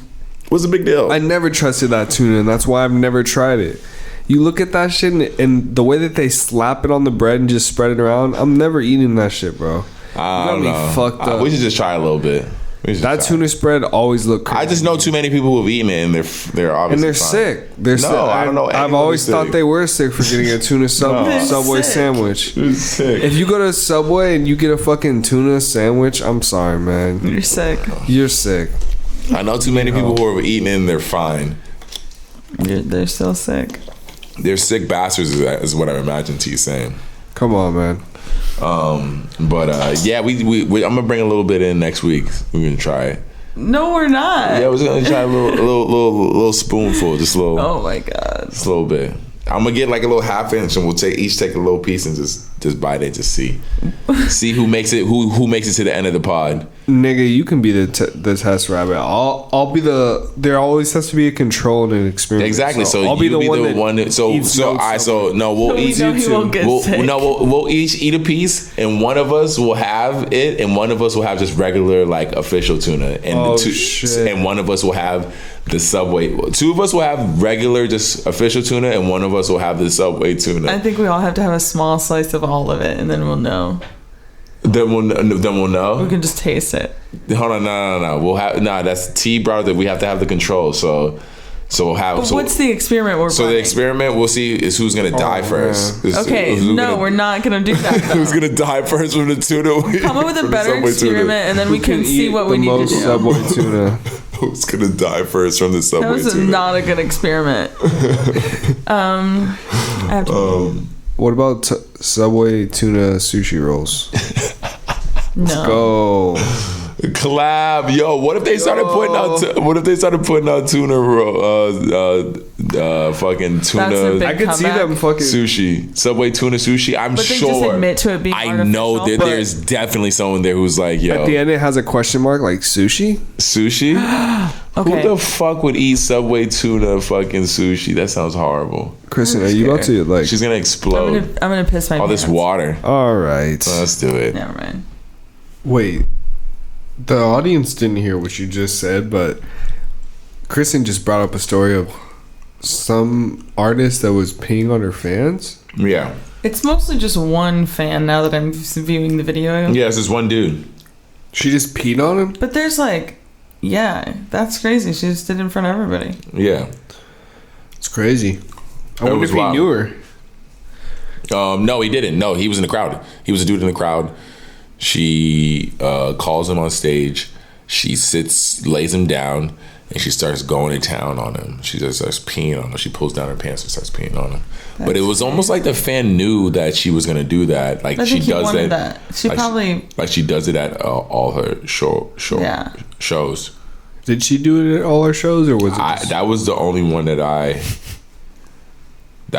What's the big deal? I never trusted that tuna, and that's why I've never tried it. You look at that shit, and the way that they slap it on the bread and just spread it around, I'm never eating that shit, bro. I don't know. Fucked up. We should just try a little bit. That tuna spread always look crazy. I just know too many people who've eaten it, and they're obviously and they're fine. sick. They're sick. I don't know. I've always thought they were sick for getting a tuna Subway sandwich. Sick. If you go to Subway and you get a fucking tuna sandwich, I'm sorry, man. You're sick. You're sick. I know too many people who have eaten it, and they're fine. They're still sick. They're sick bastards, is what I imagine T saying. Come on, man. But yeah, we I'm gonna bring a little bit in next week. We're gonna try it. No, we're not. Yeah, we're gonna try a little spoonful, just a little. Oh my god. Just a little bit. I'm gonna get like a little half inch, and we'll each take a little piece and just bite it, just see who makes it to the end of the pod. Nigga, you can be the test rabbit. I'll be the. There always has to be a control and an experiment. Exactly. So I'll be the one. We'll each. We'll each eat a piece, and one of us will have it, and one of us will have just regular like official tuna, and and one of us will have the Subway. Two of us will have regular just official tuna, and one of us will have the Subway tuna. I think we all have to have a small slice of all of it, and then we'll know. Then we'll know. We can just taste it. Hold on, no. We'll have that's T brought that we have to have the control. So we'll have. But what's the experiment we're? So running? the experiment we'll see is who's gonna die first. We're not gonna do that. Who's gonna die first from the tuna? Come up with a better experiment, and then we can see what we need to do. Subway tuna. Who's gonna die first from the Subway tuna? That was not a good experiment. I have to. What about Subway tuna sushi rolls? No. Let's go. Collab, yo! What if they started putting out tuna fucking tuna? I could see them fucking sushi, Subway tuna sushi. I'm but they sure. Just admit to it being I know that there's definitely someone there who's like, yo. At the end, it has a question mark, like sushi. Sushi. Okay. Who the fuck would eat Subway tuna fucking sushi? That sounds horrible. Kristen, are you about to like? She's gonna explode. I'm gonna piss my pants. All this water. All right. Let's do it. Never mind. Wait. The audience didn't hear what you just said, but Kristen just brought up a story of some artist that was peeing on her fans? Yeah. It's mostly just one fan now that I'm viewing the video. Yeah, it's this one dude. She just peed on him? But there's like, yeah, that's crazy. She just did it in front of everybody. Yeah. It's crazy. I It wonder was if he wild. knew her. No, he didn't. No, he was in the crowd. He was a dude in the crowd. She calls him on stage. She lays him down, and she starts going to town on him. She just starts peeing on him. She pulls down her pants and starts peeing on him. But it was almost like the fan knew that she was gonna do that. Like I she think he does wanted that. She like probably. like she does it at all her Yeah. shows. Did she do it at all her shows, or was it just... That was the only one that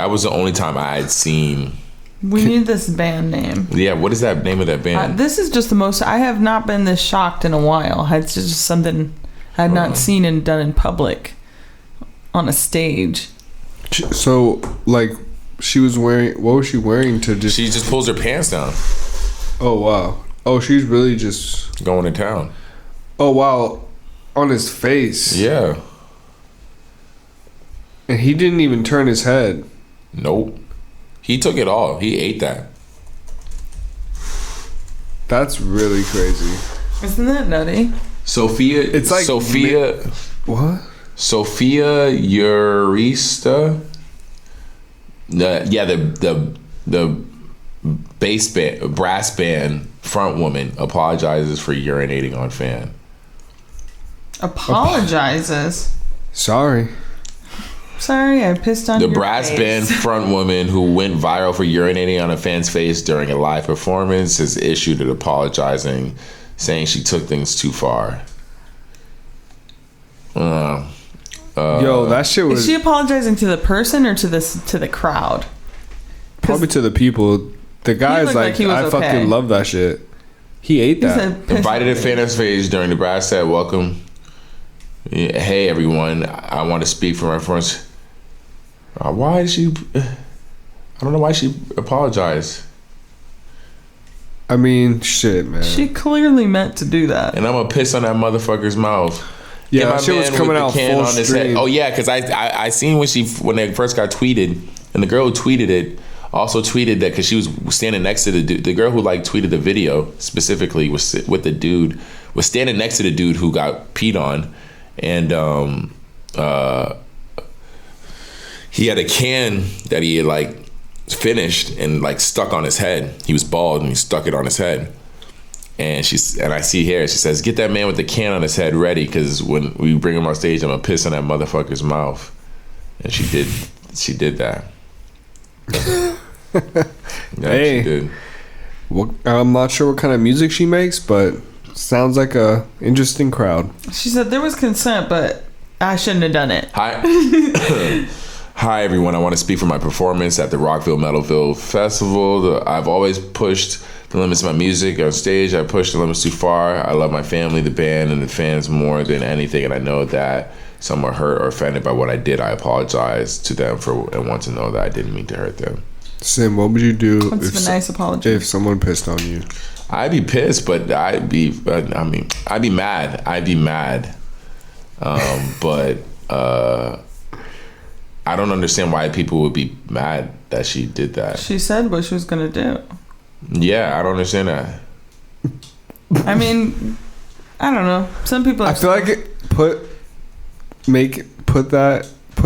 was the only time I had seen. We need this band name. Yeah, what is that name of that band? This is just the most. I have not been this shocked in a while. It's just something I had not seen and done in public on a stage. So, like, she was wearing... What was she wearing to just... She just pulls her pants down, Oh, wow. Oh, she's really just... going to town. Oh, wow. On his face. Yeah. And he didn't even turn his head. Nope. He took it all. He ate that. That's really crazy. Isn't that nutty? Sophia. It's like Sophia. What? Sophia Urista. The brass band front woman apologizes for urinating on fan. Apologizes. Sorry. Sorry, I pissed on The your brass face. band front woman who went viral for urinating on a fan's face during a live performance has issued an apologizing, saying she took things too far. Yo, that shit was Is she apologizing to the person or to the crowd? probably to the people. The guy's looked like, like he was I okay. fucking love that shit. He ate He that. said, "Piss Invited on a fan on stage during the brass set. Welcome. Hey everyone, I want to speak for my friends. Why did she? I don't know why she apologized. I mean, shit, man. She clearly meant to do that. And I'm gonna piss on that motherfucker's mouth. Yeah, And that my shit was man coming with the out can full on his head. stream. Oh yeah, because I seen when they first got tweeted, and the girl who tweeted it also tweeted that because she was standing next to the dude. The girl who like tweeted the video specifically was with the dude, was standing next to the dude who got peed on, and he had a can that he had like finished and like stuck on his head. He was bald and he stuck it on his head. And I see here, she says, "Get that man with the can on his head ready, because when we bring him on stage, I'm gonna piss in that motherfucker's mouth." And she did that. Yeah, Hey. she did. Well, I'm not sure what kind of music she makes, but sounds like a interesting crowd. She said there was consent, but I shouldn't have done it. Hi. Hi everyone, I want to speak for my performance at the Rockville Metalville Festival. I've always pushed the limits of my music on stage. I pushed the limits too far. I love my family, the band, and the fans more than anything, and I know that some are hurt or offended by what I did. I apologize to them and want to know that I didn't mean to hurt them. Sim, what would you do That's a nice apology. if someone pissed on you? I'd be pissed, but I'd be mad. I'd be mad. But I don't understand why people would be mad that she did that. She said what she was gonna do. Yeah, I don't understand that. I mean, I don't know. Some people. I feel like put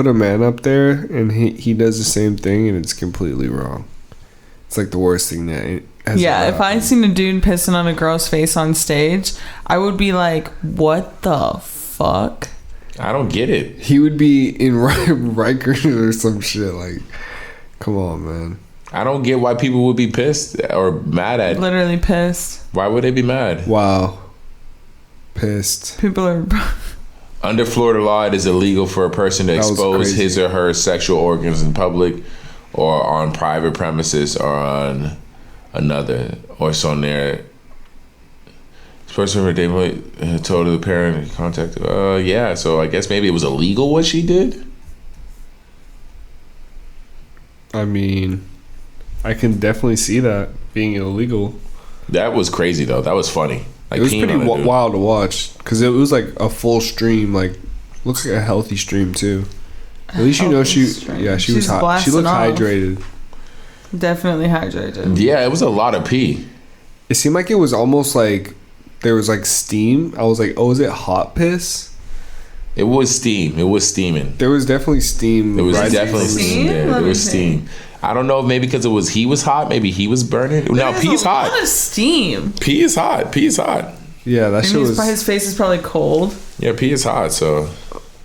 a man up there and he does the same thing and it's completely wrong. It's like the worst thing that has Yeah, ever if I happened. seen a dude pissing on a girl's face on stage, I would be like, "What the fuck?" I don't get it. He would be in Rikers or some shit. Like, come on, man. I don't get why people would be pissed or mad at. Literally pissed. Why would they be mad? Wow. Pissed. People are. Under Florida law, it is illegal for a person to That was expose crazy. his or her sexual organs in public or on private premises or on another or so near. This person they told the parent to contact. Yeah, so I guess maybe it was illegal what she did. I mean, I can definitely see that being illegal. That was crazy though. That was funny. Like It was peeing pretty on a dude. wild to watch because it was like a full stream. Like, looks like a healthy stream too. At least you know she was She's hot. She blasting looked off. hydrated. Definitely hydrated. Yeah, it was a lot of pee. It seemed like it was almost like there was like steam. I was like, oh, is it hot piss? It was steam. It was steaming. There was definitely steam. It was rising definitely from the- steam. There. Let There me was see. steam. I don't know if maybe because he was hot. Maybe he was burning. No, There's pee's a hot. lot of steam. Pee is hot. Pee is hot. Yeah, that shit And was. his face is probably cold. Yeah, pee is hot. So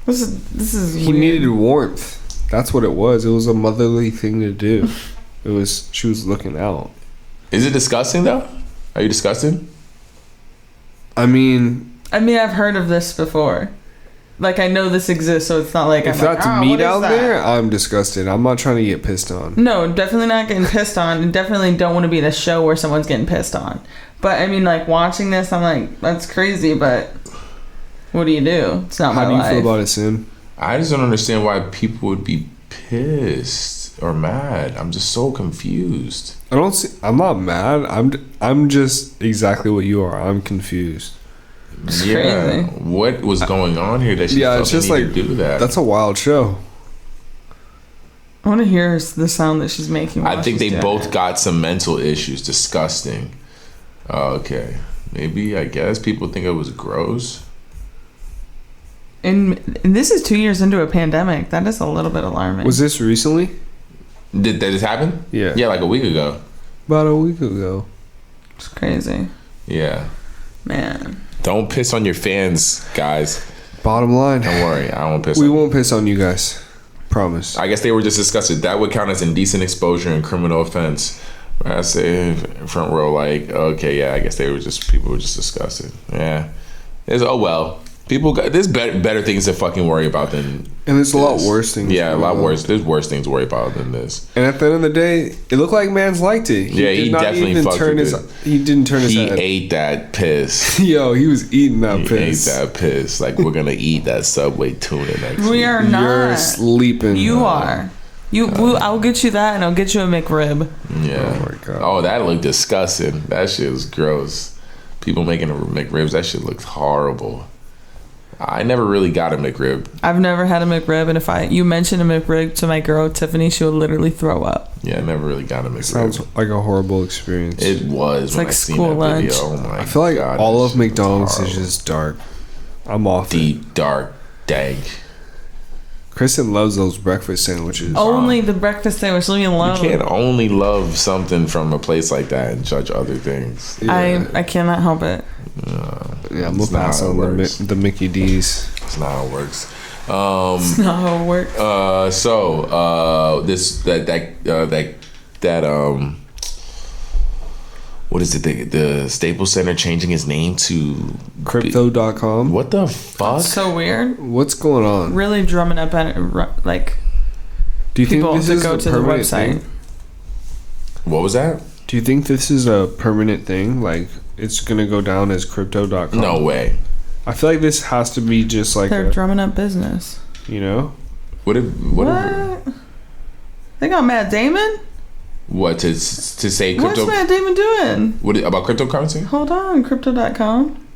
This is He weird. needed warmth. That's what it was. It was a motherly thing to do. It was. She was looking out. is it disgusting though? Are you disgusted? I mean, I've heard of this before. Like, I know this exists, so it's not like if I'm like, that's "Oh, meat what is out that?" there, I'm disgusted. I'm not trying to get pissed on. No, definitely not getting pissed on. And definitely don't want to be in a show where someone's getting pissed on. But I mean, like, watching this, I'm like, that's crazy, but what do you do? It's not How my do you life. feel about it, Sim? I just don't understand why people would be pissed or mad. I'm just so confused. I don't see. I'm not mad. I'm just exactly what you are. I'm confused. It's Yeah, crazy. what was going on here that she Yeah, felt it's the just need like to do that? that's a wild show. I want to hear the sound that she's making. I while think she's they doing both it. got some mental issues. Disgusting. Okay, maybe I guess people think it was gross. And this is 2 years into a pandemic. That is a little bit alarming. Was this recently? Did this happen? Yeah. Yeah, like a week ago. About a week ago. It's crazy. Yeah. Man. Don't piss on your fans, guys. Bottom line, Don't worry, I won't piss. we on won't piss on you guys. Promise. I guess they were just discussing that would count as indecent exposure and criminal offense. I say front row, like, okay, yeah, I guess people were just discussing. Yeah, there's people got there's better things to fucking worry about than. And there's a lot this. worse things. Yeah, a going lot on. worse. There's worse things to worry about than this. And at the end of the day, it looked like Mans liked it. Yeah, he definitely fucked turn with his. it. He didn't turn his He head. ate that piss. Yo, he was eating that He piss. ate that piss. Like we're gonna eat that Subway tuna next We week. are You're not. sleeping. You are. I'll get you that, and I'll get you a McRib. Yeah. Oh my God. Oh, that looked disgusting. That shit was gross. People making a McRibs, that shit looked horrible. I never really got a McRib. I've never had a McRib, and if you mention a McRib to my girl Tiffany, she will literally throw up. Yeah, I never really got a McRib. Sounds like a horrible experience. It was when like I seen school that lunch. video. Oh my I feel like God, all that of shit was McDonald's is horrible. just dark. I'm off it. deep, dark, dank. Kristen loves those breakfast sandwiches. Only the breakfast sandwich. Leave me alone. You can't only love something from a place like that and judge other things. Yeah. I cannot help it. Yeah, I'm It's gonna not pass how it on works. the Mickey D's. It's not how it works. It's not how it works. What is it? The Staples Center changing its name to Crypto.com. What the fuck? So weird. What's going on? Really drumming up at it, like Do you think people this to is go a to the permanent website. thing? What was that? Do you think this is a permanent thing? Like it's gonna go down as Crypto.com? No way. I feel like this has to be just like They're a, drumming up business. you know. What? They got Matt Damon? What to say What's crypto? Matt Damon doing? What about cryptocurrency? Hold on, Crypto.com.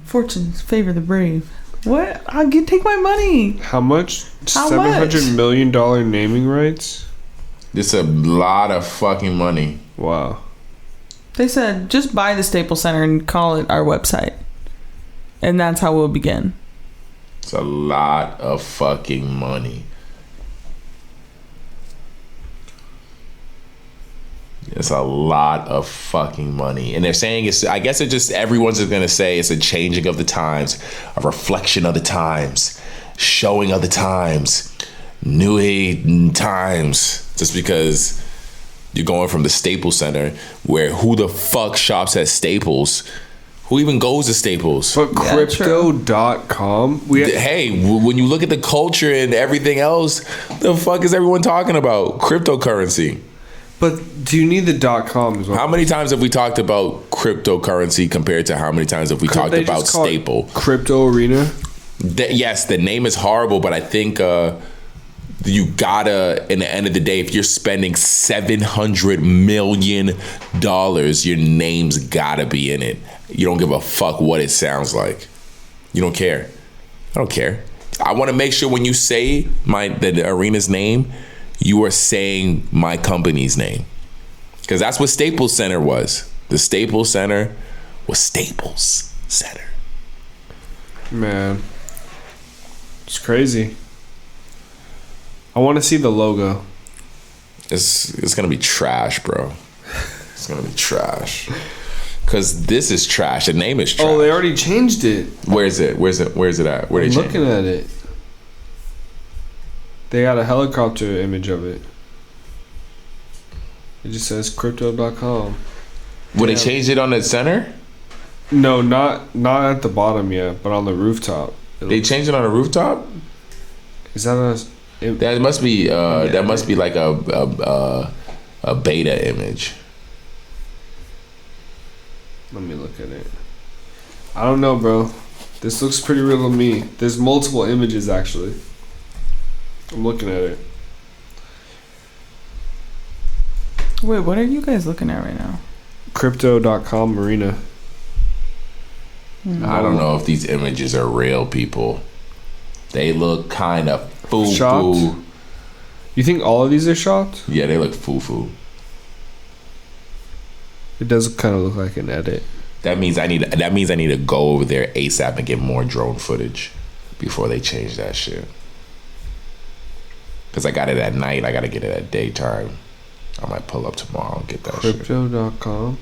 Fortunes favor the brave. What? Take my money. How much? How much? $700 million naming rights. It's a lot of fucking money. Wow. They said just buy the Staples Center and call it our website, and that's how we'll begin. It's a lot of fucking money. It's a lot of fucking money. And they're saying I guess it just, everyone's just going to say it's a changing of the times, a reflection of the times, showing of the times, new age times. Just because you're going from the Staples Center, where who the fuck shops at Staples? Who even goes to Staples? But Yeah, Crypto.com. Hey, when you look at the culture and everything else, the fuck is everyone talking about? Cryptocurrency. But do you need the .com as well? How many times have we talked about cryptocurrency compared to how many times have we talked They about just call it Staple? Crypto Arena. Yes, the name is horrible, but I think you gotta, in the end of the day, if you're spending $700 million, your name's gotta be in it. You don't give a fuck what it sounds like. You don't care. I don't care. I want to make sure when you say the arena's name, you are saying my company's name. Because that's what Staples Center was. The Staples Center was Staples Center. Man, it's crazy. I want to see the logo. It's gonna be trash, bro. It's gonna be trash. Cause this is trash. The name is trash. Oh, they already changed it. Where is it? Where's it at? Where I'm they changed looking at it. They got a helicopter image of it. It just says crypto.com. Well, they changed it on the center? No, not at the bottom yet, but on the rooftop. They changed it on the rooftop? Is that That must be like a beta image. Let me look at it. I don't know, bro. This looks pretty real to me. There's multiple images actually. I'm looking at it. Wait, what are you guys looking at right now? Crypto.com marina. I don't know if these images are real, people. They look kind of foo-foo. Shopped? You think all of these are shopped? Yeah, they look foo-foo. It does kind of look like an edit. That means I need to go over there ASAP and get more drone footage before they change that shit. Cause I got it at night. I gotta get it at daytime. I might pull up tomorrow and get that shit. Crypto.com.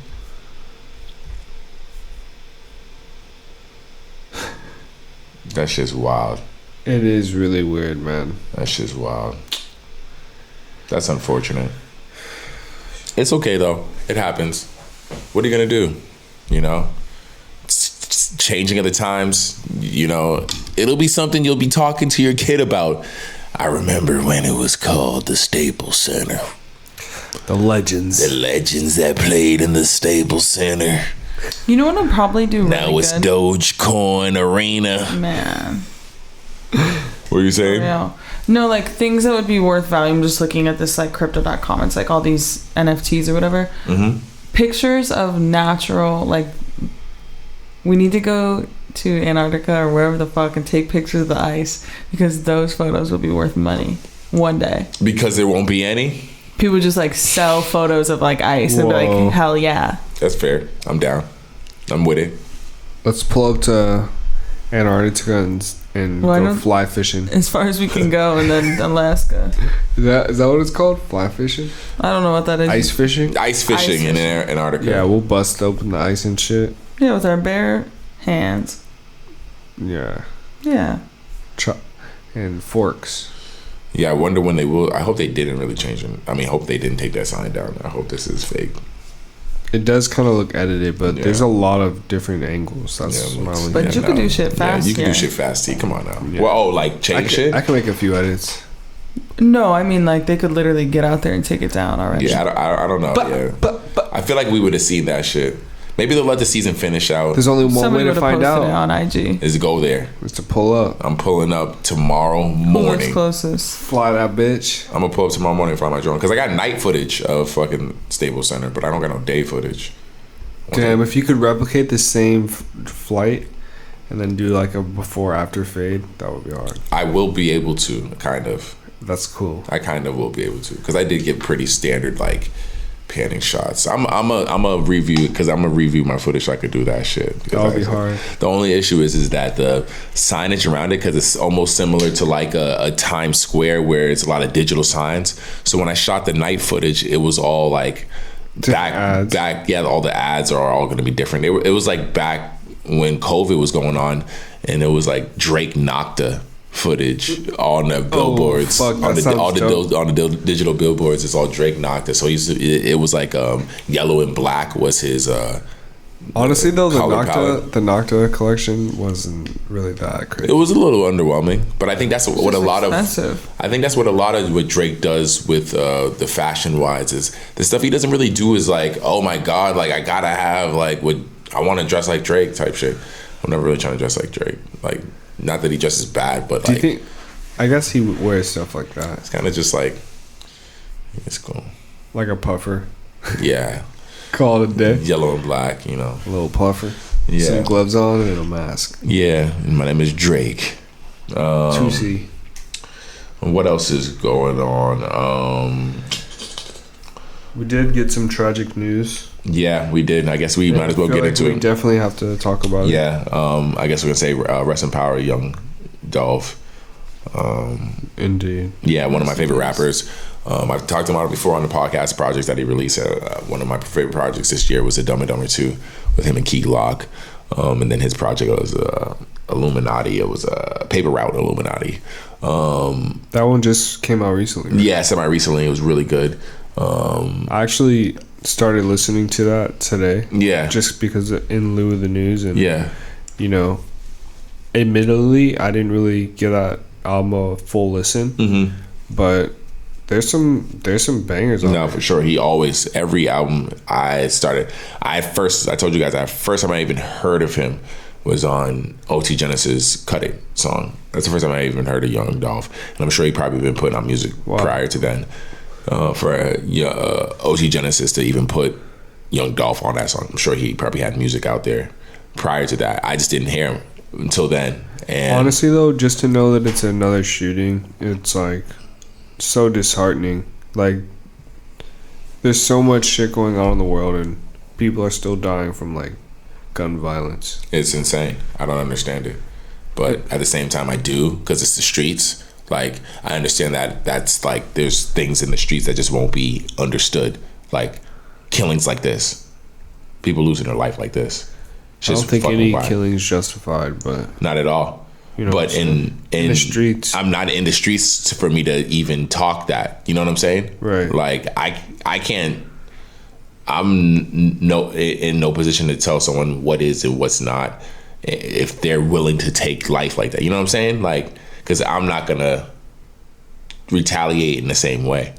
That shit's wild. It is really weird, man. That shit's wild. That's unfortunate. It's okay though. It happens. What are you gonna do? You know, it's changing of the times. You know, it'll be something you'll be talking to your kid about. I remember when it was called the Staples Center. The legends. The legends that played in the Staples Center. You know what I'll probably do really Now it's good? Dogecoin Arena. Man. What are you saying? Real. No, like things that would be worth value. I'm just looking at this like crypto.com. It's like all these NFTs or whatever. Mm-hmm. Pictures of natural, like we need to go to Antarctica or wherever the fuck and take pictures of the ice because those photos will be worth money one day. Because there won't be any? People just like sell photos of like ice and be Whoa. like, hell yeah. That's fair. I'm down. I'm with it. Let's pull up to Antarctica and Well, I go don't- fly fishing. As far as we can go, and then Alaska. Is that what it's called? Fly fishing? I don't know what that is. Ice fishing? Ice fishing in Antarctica. Yeah, we'll bust open the ice and shit. Yeah, with our bare hands. Yeah. Yeah. And forks. Yeah, I wonder when they will. I hope they didn't really change it. I mean, hope they didn't take that sign down. I hope this is fake. It does kind of look edited, but Yeah. there's a lot of different angles. That's Yeah, my looks- only But yeah, you could do shit fast, Yeah, you can yeah. do shit fast, T. Come on now. Yeah. Well, like change shit? I can make a few edits. No, I mean like they could literally get out there and take it down already. Yeah, I don't know. But I feel like we would have seen that shit. Maybe they'll let the season finish out. there's only one Somebody way would to have find posted it out. on IG. Is go there. Is to pull up. I'm pulling up tomorrow Who lives morning. closest? Fly that bitch. I'm gonna pull up tomorrow morning and find my drone because I got night footage of fucking Staples Center, but I don't got no day footage. Damn, if you could replicate the same flight and then do like a before after fade, that would be hard. I will be able to kind of. That's cool. I kind of will be able to because I did get pretty standard like panning shots. I'm a review because I'm gonna review my footage so I could do that shit. That would be hard. The only issue is that the signage around it, because it's almost similar to like a Times Square where it's a lot of digital signs. So when I shot the night footage, it was all like back. Yeah, all the ads are all going to be different. It was like back when COVID was going on, and it was like Drake Nocta footage on the billboards, fuck, that on sounds dope. the digital billboards. It's all Drake Nocta. So it was like yellow and black was his. Honestly, though, the color palette. Nocta collection wasn't really that crazy. It was a little underwhelming, but I think that's what a lot expensive. I think that's what a lot of what Drake does with the fashion wise is the stuff he doesn't really do is like, oh my god, like I gotta have like what I want to dress like Drake type shit. I'm never really trying to dress like Drake. Like, not that he dresses bad, but Do like, you think? I guess he wears stuff like that, it's kind of just like it's cool. like a puffer. Yeah, Call it a day. yellow and black, you know. A little puffer. Yeah. Some gloves on and a mask. Yeah, and my name is Drake. 2C. What else is going on? We did get some tragic news. Yeah, we did. I guess we might as well get into we it. Definitely have to talk about it. Yeah, I guess we're gonna say rest in power, Young Dolph. Indeed. Yeah, one of my favorite rappers. I've talked about it before on the podcast projects that he released. One of my favorite projects this year was a Dumb and Dumber 2 with him and Key Glock. And then his project was Illuminati. It was Paper Route Illuminati. That one just came out recently. Right? Yeah, semi-recently. It was really good. I actually started listening to that today. Yeah. Just because in lieu of the news. And, yeah. you know, admittedly, I didn't really give that album a full listen. Mm-hmm. But there's some bangers on No, there. for sure. He always, every album I told you guys, the first time I even heard of him was on OT Genesis' Cut It song. That's the first time I even heard of Young Dolph. And I'm sure he probably been putting out music prior to then. For OT Genesis to even put Young Dolph on that song. I'm sure he probably had music out there prior to that. I just didn't hear him until then. And honestly, though, just to know that it's another shooting, it's like so disheartening. Like, there's so much shit going on in the world, and people are still dying from like gun violence. It's insane. I don't understand it, but at the same time, I do, because it's the streets. Like, I understand that that's like there's things in the streets that just won't be understood, like killings like this, people losing their life like this. I don't think any killing is justified, but not at all. You know, but in the streets, I'm not in the streets for me to even talk that. You know what I'm saying? Right. Like I can't. I'm in no position to tell someone what is and what's not if they're willing to take life like that. You know what I'm saying? Like, because I'm not gonna retaliate in the same way.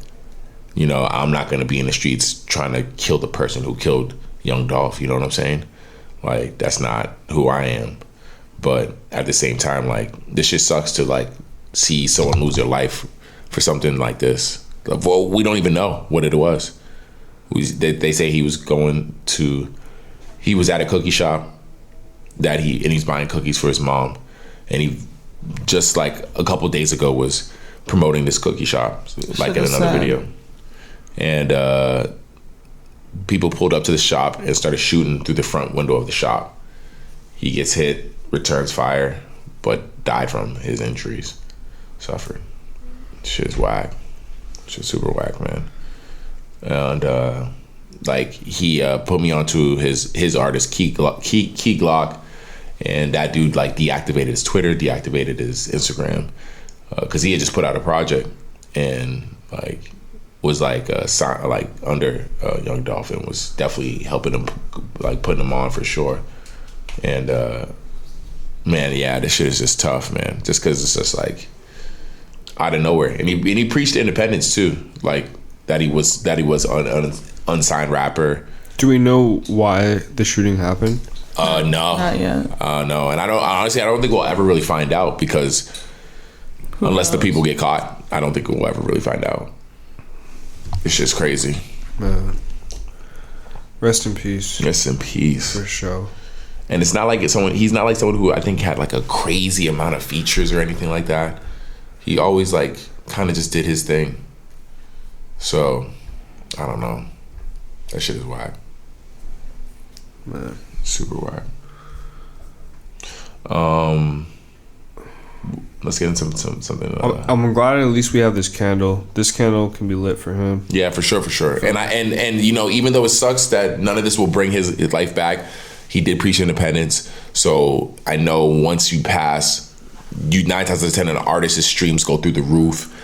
You know, I'm not gonna be in the streets trying to kill the person who killed Young Dolph. You know what I'm saying? Like, that's not who I am. But at the same time, like, this shit sucks to like see someone lose their life for something like this. Well, we don't even know what it was. They say he was at a cookie shop and he's buying cookies for his mom, and he just like a couple days ago was promoting this cookie shop, like in another video, and people pulled up to the shop and started shooting through the front window of the shop. He gets hit, returns fire, but died from his injuries, suffered. Shit's whack. Shit's super whack, man. And like, he put me onto his artist Key Glock, and that dude like deactivated his Twitter, deactivated his Instagram, because he had just put out a project and like was like under Young Dolph, and was definitely helping him, like putting him on for sure. And man, yeah, this shit is just tough, man. Just because it's just like out of nowhere, and he preached independence too, like that he was an unsigned rapper. Do we know why the shooting happened? No, not yet. No, and I don't think we'll ever really find out, because unless the people get caught, I don't think we'll ever really find out. It's just crazy. Man. Rest in peace. Rest in peace. For sure. And it's not like he's not like someone who I think had like a crazy amount of features or anything like that. He always like kind of just did his thing. So, I don't know. That shit is whack. Man. Super whack. Let's get into something. I'm glad at least we have this candle. This candle can be lit for him. Yeah, for sure. And you know, even though it sucks that none of this will bring his life back, he did preach independence. So I know once you pass, 9 times out of 10 an artist's streams go through the roof.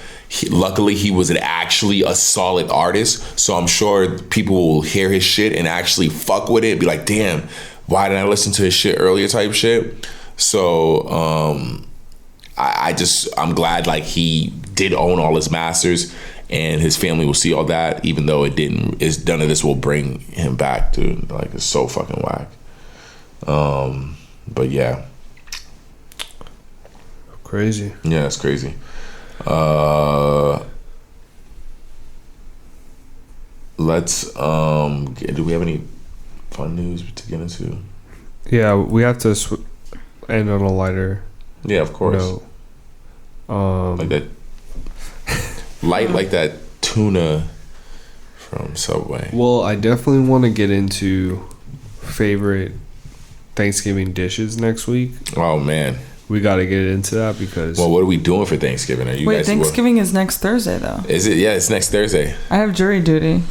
Luckily, he was actually a solid artist, so I'm sure people will hear his shit and actually fuck with it. Be like, damn, why didn't I listen to his shit earlier? Type shit. So I'm glad like he did own all his masters, and his family will see all that, even though none of this will bring him back, dude. Like, it's so fucking whack. But yeah, crazy. Yeah, it's crazy. Let's do we have any fun news to get into? Yeah, we have to end on a lighter. Yeah, of course. note. Like that light, like that tuna from Subway. Well, I definitely want to get into favorite Thanksgiving dishes next week. Oh man, we got to get into that because. Well, what are we doing for Thanksgiving? Are you Wait, guys? Thanksgiving is next Thursday though. Is it? Yeah, it's next Thursday. I have jury duty.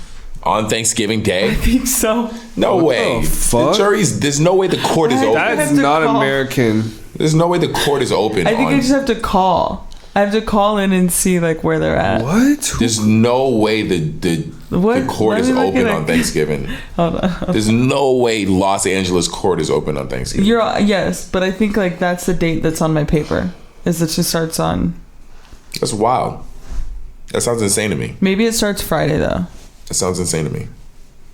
On Thanksgiving Day? I think so. No What way. the fuck? The jury's. There's no way the court is open. That's not American. There's no way the court is open. I think I just have to call. I have to call in and see like where they're at. What? There's no way the court is open on Thanksgiving. Hold on. There's no way Los Angeles court is open on Thanksgiving. Yes, but I think like that's the date that's on my paper. Is that she starts on? That's wild. That sounds insane to me. Maybe it starts Friday though. That sounds insane to me.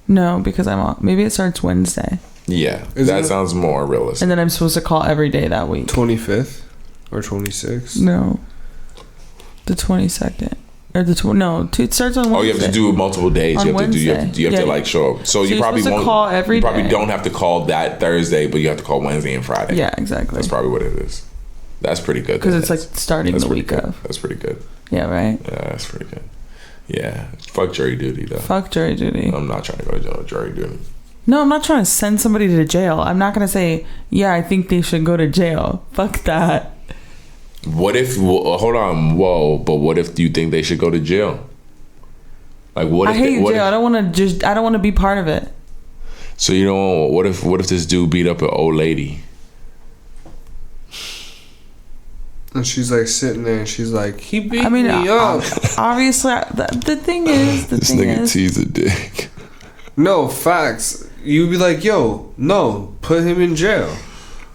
No, because I'm off. Maybe it starts Wednesday. Yeah, that sounds more realistic. And then I'm supposed to call every day that week. 25th or 26th? No, the 22nd or it starts on Wednesday. Oh, you have to do multiple days. On You have to do. You have Yeah. to like show up. So you you're probably supposed to won't. call every you probably day. don't have to call that Thursday, but you have to call Wednesday and Friday. Yeah, exactly. That's probably what it is. That's pretty good. Because it's like starting That's the pretty week good. of. That's pretty good. Yeah, right? Yeah, that's pretty good. Yeah, fuck jury duty though. Fuck jury duty. I'm not trying to go to jury duty. No, I'm not trying to send somebody to jail. I'm not going to say, yeah, I think they should go to jail. Fuck that. What if? Hold on, whoa! But what if you think they should go to jail? Like what? I if hate what jail. If, I don't want to be part of it. so you know, what if this dude beat up an old lady? And she's like sitting there and she's like, he beat me up. Obviously, the thing is, tease a dick. No, facts. You'd be like, yo, no, put him in jail.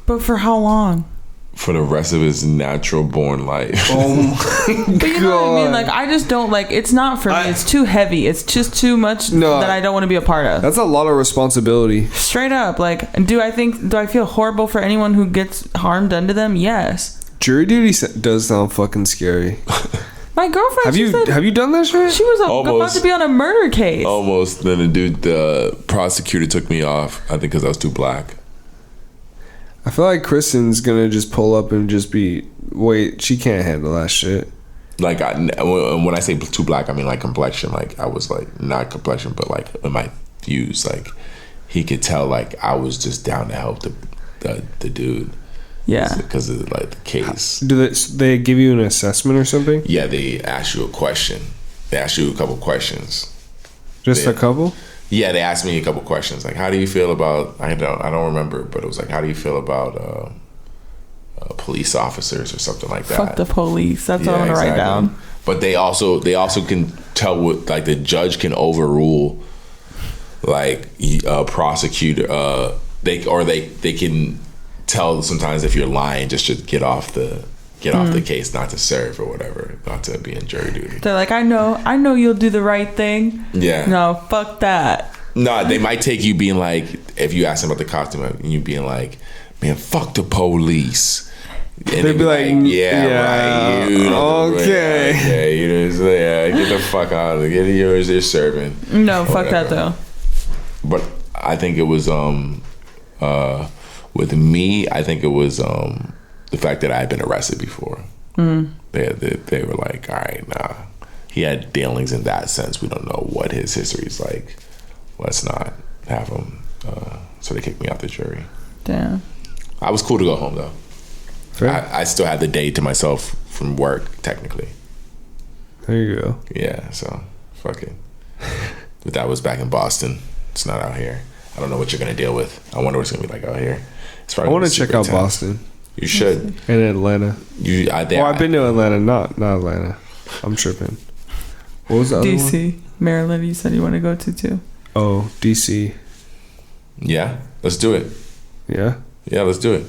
but for how long? For the rest of his natural born life. Oh my god. But you know what I mean? Like, I just don't like. It's not for me. It's too heavy. It's just too much that I don't want to be a part of. That's a lot of responsibility. Straight up, like, do I feel horrible for anyone who gets harm done to them? Yes. Jury duty does sound fucking scary. My girlfriend. Have you done that shit? She was about to be on a murder case. Almost. Then the prosecutor took me off. I think because I was too black. I feel like Kristen's gonna just pull up and just be, wait, she can't handle that shit. Like when I say too black, I mean like complexion. Like I was like not complexion, but like in my views, like he could tell like I was just down to help the dude. Yeah. Because of like the case. Do they give you an assessment or something? Yeah, they ask you a question. They ask you a couple questions. Just a couple? Yeah, they asked me a couple questions. Like, how do you feel about? I don't remember, but it was like, how do you feel about police officers or something like that? Fuck the police. That's what I want to write down. But they also can tell what like the judge can overrule like a prosecutor. They can tell sometimes if you're lying just to get off the case, not to serve or whatever, not to be in jury duty. They're like, I know you'll do the right thing. Yeah. No, fuck that. No, they might take you being like, if you ask them about the costume, and you being like, man, fuck the police. And they'd be like, yeah, right. You know, okay. Get the fuck out of it. Get yours. You're serving. No, fuck that though. But I think it was with me. I think it was the fact that I had been arrested before. They were like, all right, nah. He had dealings in that sense. We don't know what his history is like. Let's not have him. So they kicked me out the jury. Damn. I was cool to go home though. Fair. I still had the day to myself from work, technically. There you go. Yeah, so fuck it. But that was back in Boston. It's not out here. I don't know what you're gonna deal with. I wonder what it's gonna be like out here. It's I want to check out Boston. You should. And Atlanta. I've been to Atlanta, not Atlanta. I'm tripping. What was the other DC, one? Maryland. You said you want to go to too. Oh, DC. Yeah, let's do it. Yeah. Yeah, let's do it.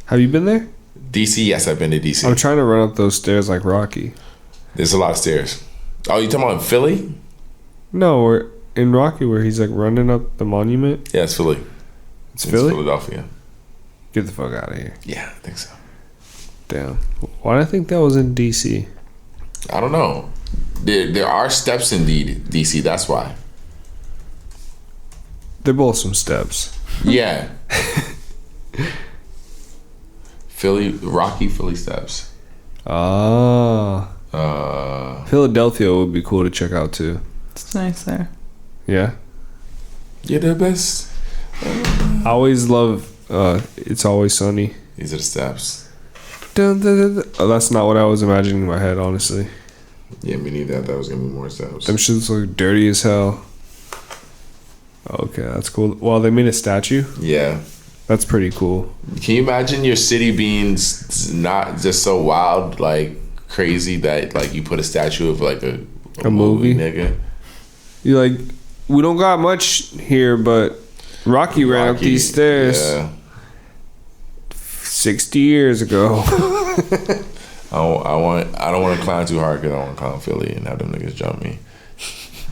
Have you been there? DC, yes, I've been to DC. I'm trying to run up those stairs like Rocky. There's a lot of stairs. Oh, you talking about Philly? No, we're in Rocky where he's like running up the monument. Yeah, it's Philly. It's Philly? Philadelphia. Get the fuck out of here. Yeah, I think so. Damn. Why did I think that was in DC? I don't know. There are steps in DC, that's why. They're both some steps. Yeah. Philly steps. Oh. Philadelphia would be cool to check out too. It's nice there. Yeah. You're the best. I always love It's Always Sunny. These are the steps. Dun, dun, dun, dun. Oh, that's not what I was imagining in my head, honestly. Yeah, me neither. I thought it was gonna be more steps. Them shits look dirty as hell. Okay, that's cool. Well, they made a statue. Yeah. That's pretty cool. Can you imagine your city being not just so wild, like crazy that like you put a statue of like a movie, nigga? You like, we don't got much here, but Rocky ran up these stairs 60 years ago. I don't want to clown too hard because I want to clown Philly and have them niggas jump me.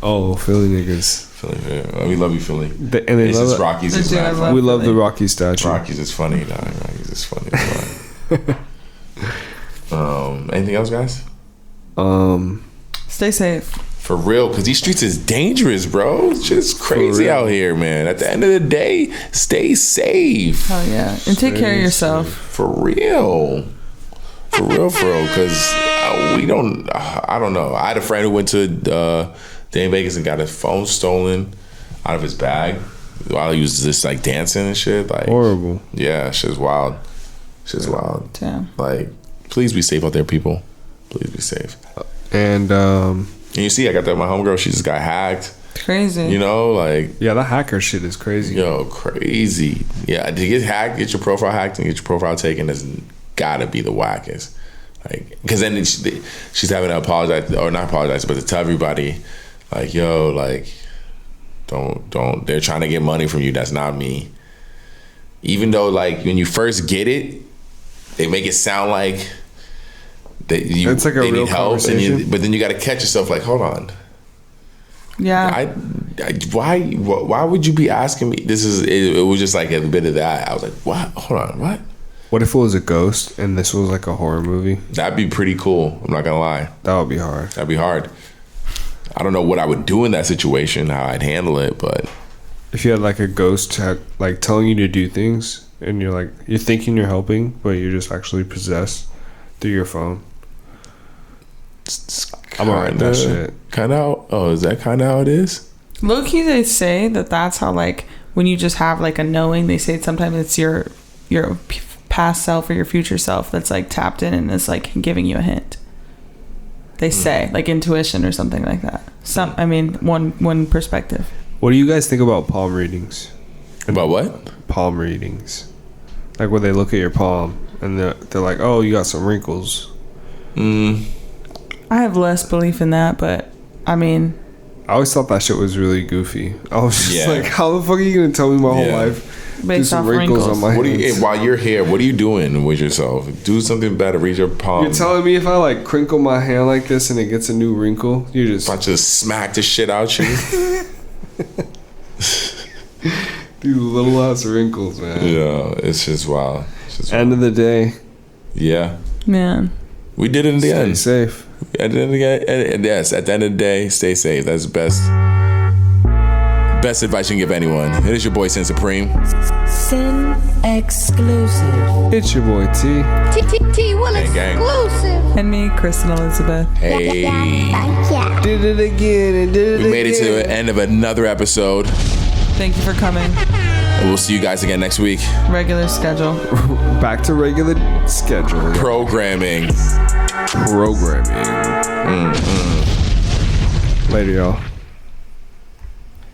Oh, Philly niggas. Philly, we love you, Philly. And they it's love just it. Rockies is mad love funny. We love Philly. the Rocky statue. Rockies is funny, dog. Rockies is funny. Anything else, guys? Stay safe. For real, because these streets is dangerous, bro. It's just crazy out here, man. At the end of the day, stay safe. Oh yeah, and take care of yourself. For real. For real, because we don't, I don't know. I had a friend who went to day in Vegas and got his phone stolen out of his bag while he was just like dancing and shit. Like Horrible. Yeah, shit's wild. Shit's wild. Damn. Like, please be safe out there, people. Please be safe. And you see, I got that my homegirl. She just got hacked. Crazy. You know, like, yeah, the hacker shit is crazy. yo, crazy. Yeah, to get hacked, get your profile hacked, and get your profile taken is gotta be the wackest. Like, because then she's having to apologize, or not apologize, but to tell everybody, like, yo, like, don't. They're trying to get money from you. That's not me. Even though, like, when you first get it, they make it sound like that you it's like a they real need help, conversation. but then you got to catch yourself. Like, hold on. Yeah. Why would you be asking me? It was just like a bit of that. I was like, what? Hold on, what? What if it was a ghost and this was like a horror movie? That'd be pretty cool. I'm not gonna lie. That would be hard. That'd be hard. I don't know what I would do in that situation, how I'd handle it, but If you had like a ghost like telling you to do things and you're thinking you're helping, but you're just actually possessed through your phone. I'm gonna write that shit. Is that kind of how it is? Low key, they say that's how, like, when you just have like a knowing, they say sometimes it's your past self or your future self that's like tapped in and is like giving you a hint. They say like intuition or something like that. One perspective. What do you guys think about palm readings? About what? Palm readings. Like where they look at your palm and they're like, oh, you got some wrinkles. I have less belief in that, but I mean, I always thought that shit was really goofy. I was just Yeah. like, how the fuck are you gonna tell me my whole life? based Do off some wrinkles wrinkles. on my What do hands. you, while you're here, what are you doing with yourself? Do something better. Read your palm. You're telling me if I like crinkle my hand like this and it gets a new wrinkle, you just If I just smack the shit out you. do little ass wrinkles, man. Yeah, it's just wild. End of the day, Yeah, Man, we did it in the stay end. safe. At the end of the day, and yes, at the end of the day, stay safe. That's the best advice you can give anyone. It is your boy Sin Supreme. Sin exclusive. It's your boy T. T Will Gang, gang. exclusive. and me, Kristen Elizabeth. Hey, Yeah. Did it again and did it we made it to the end of another episode. Thank you for coming. And we'll see you guys again next week. Regular schedule. Back to regular schedule. Programming. Programming. Later, y'all.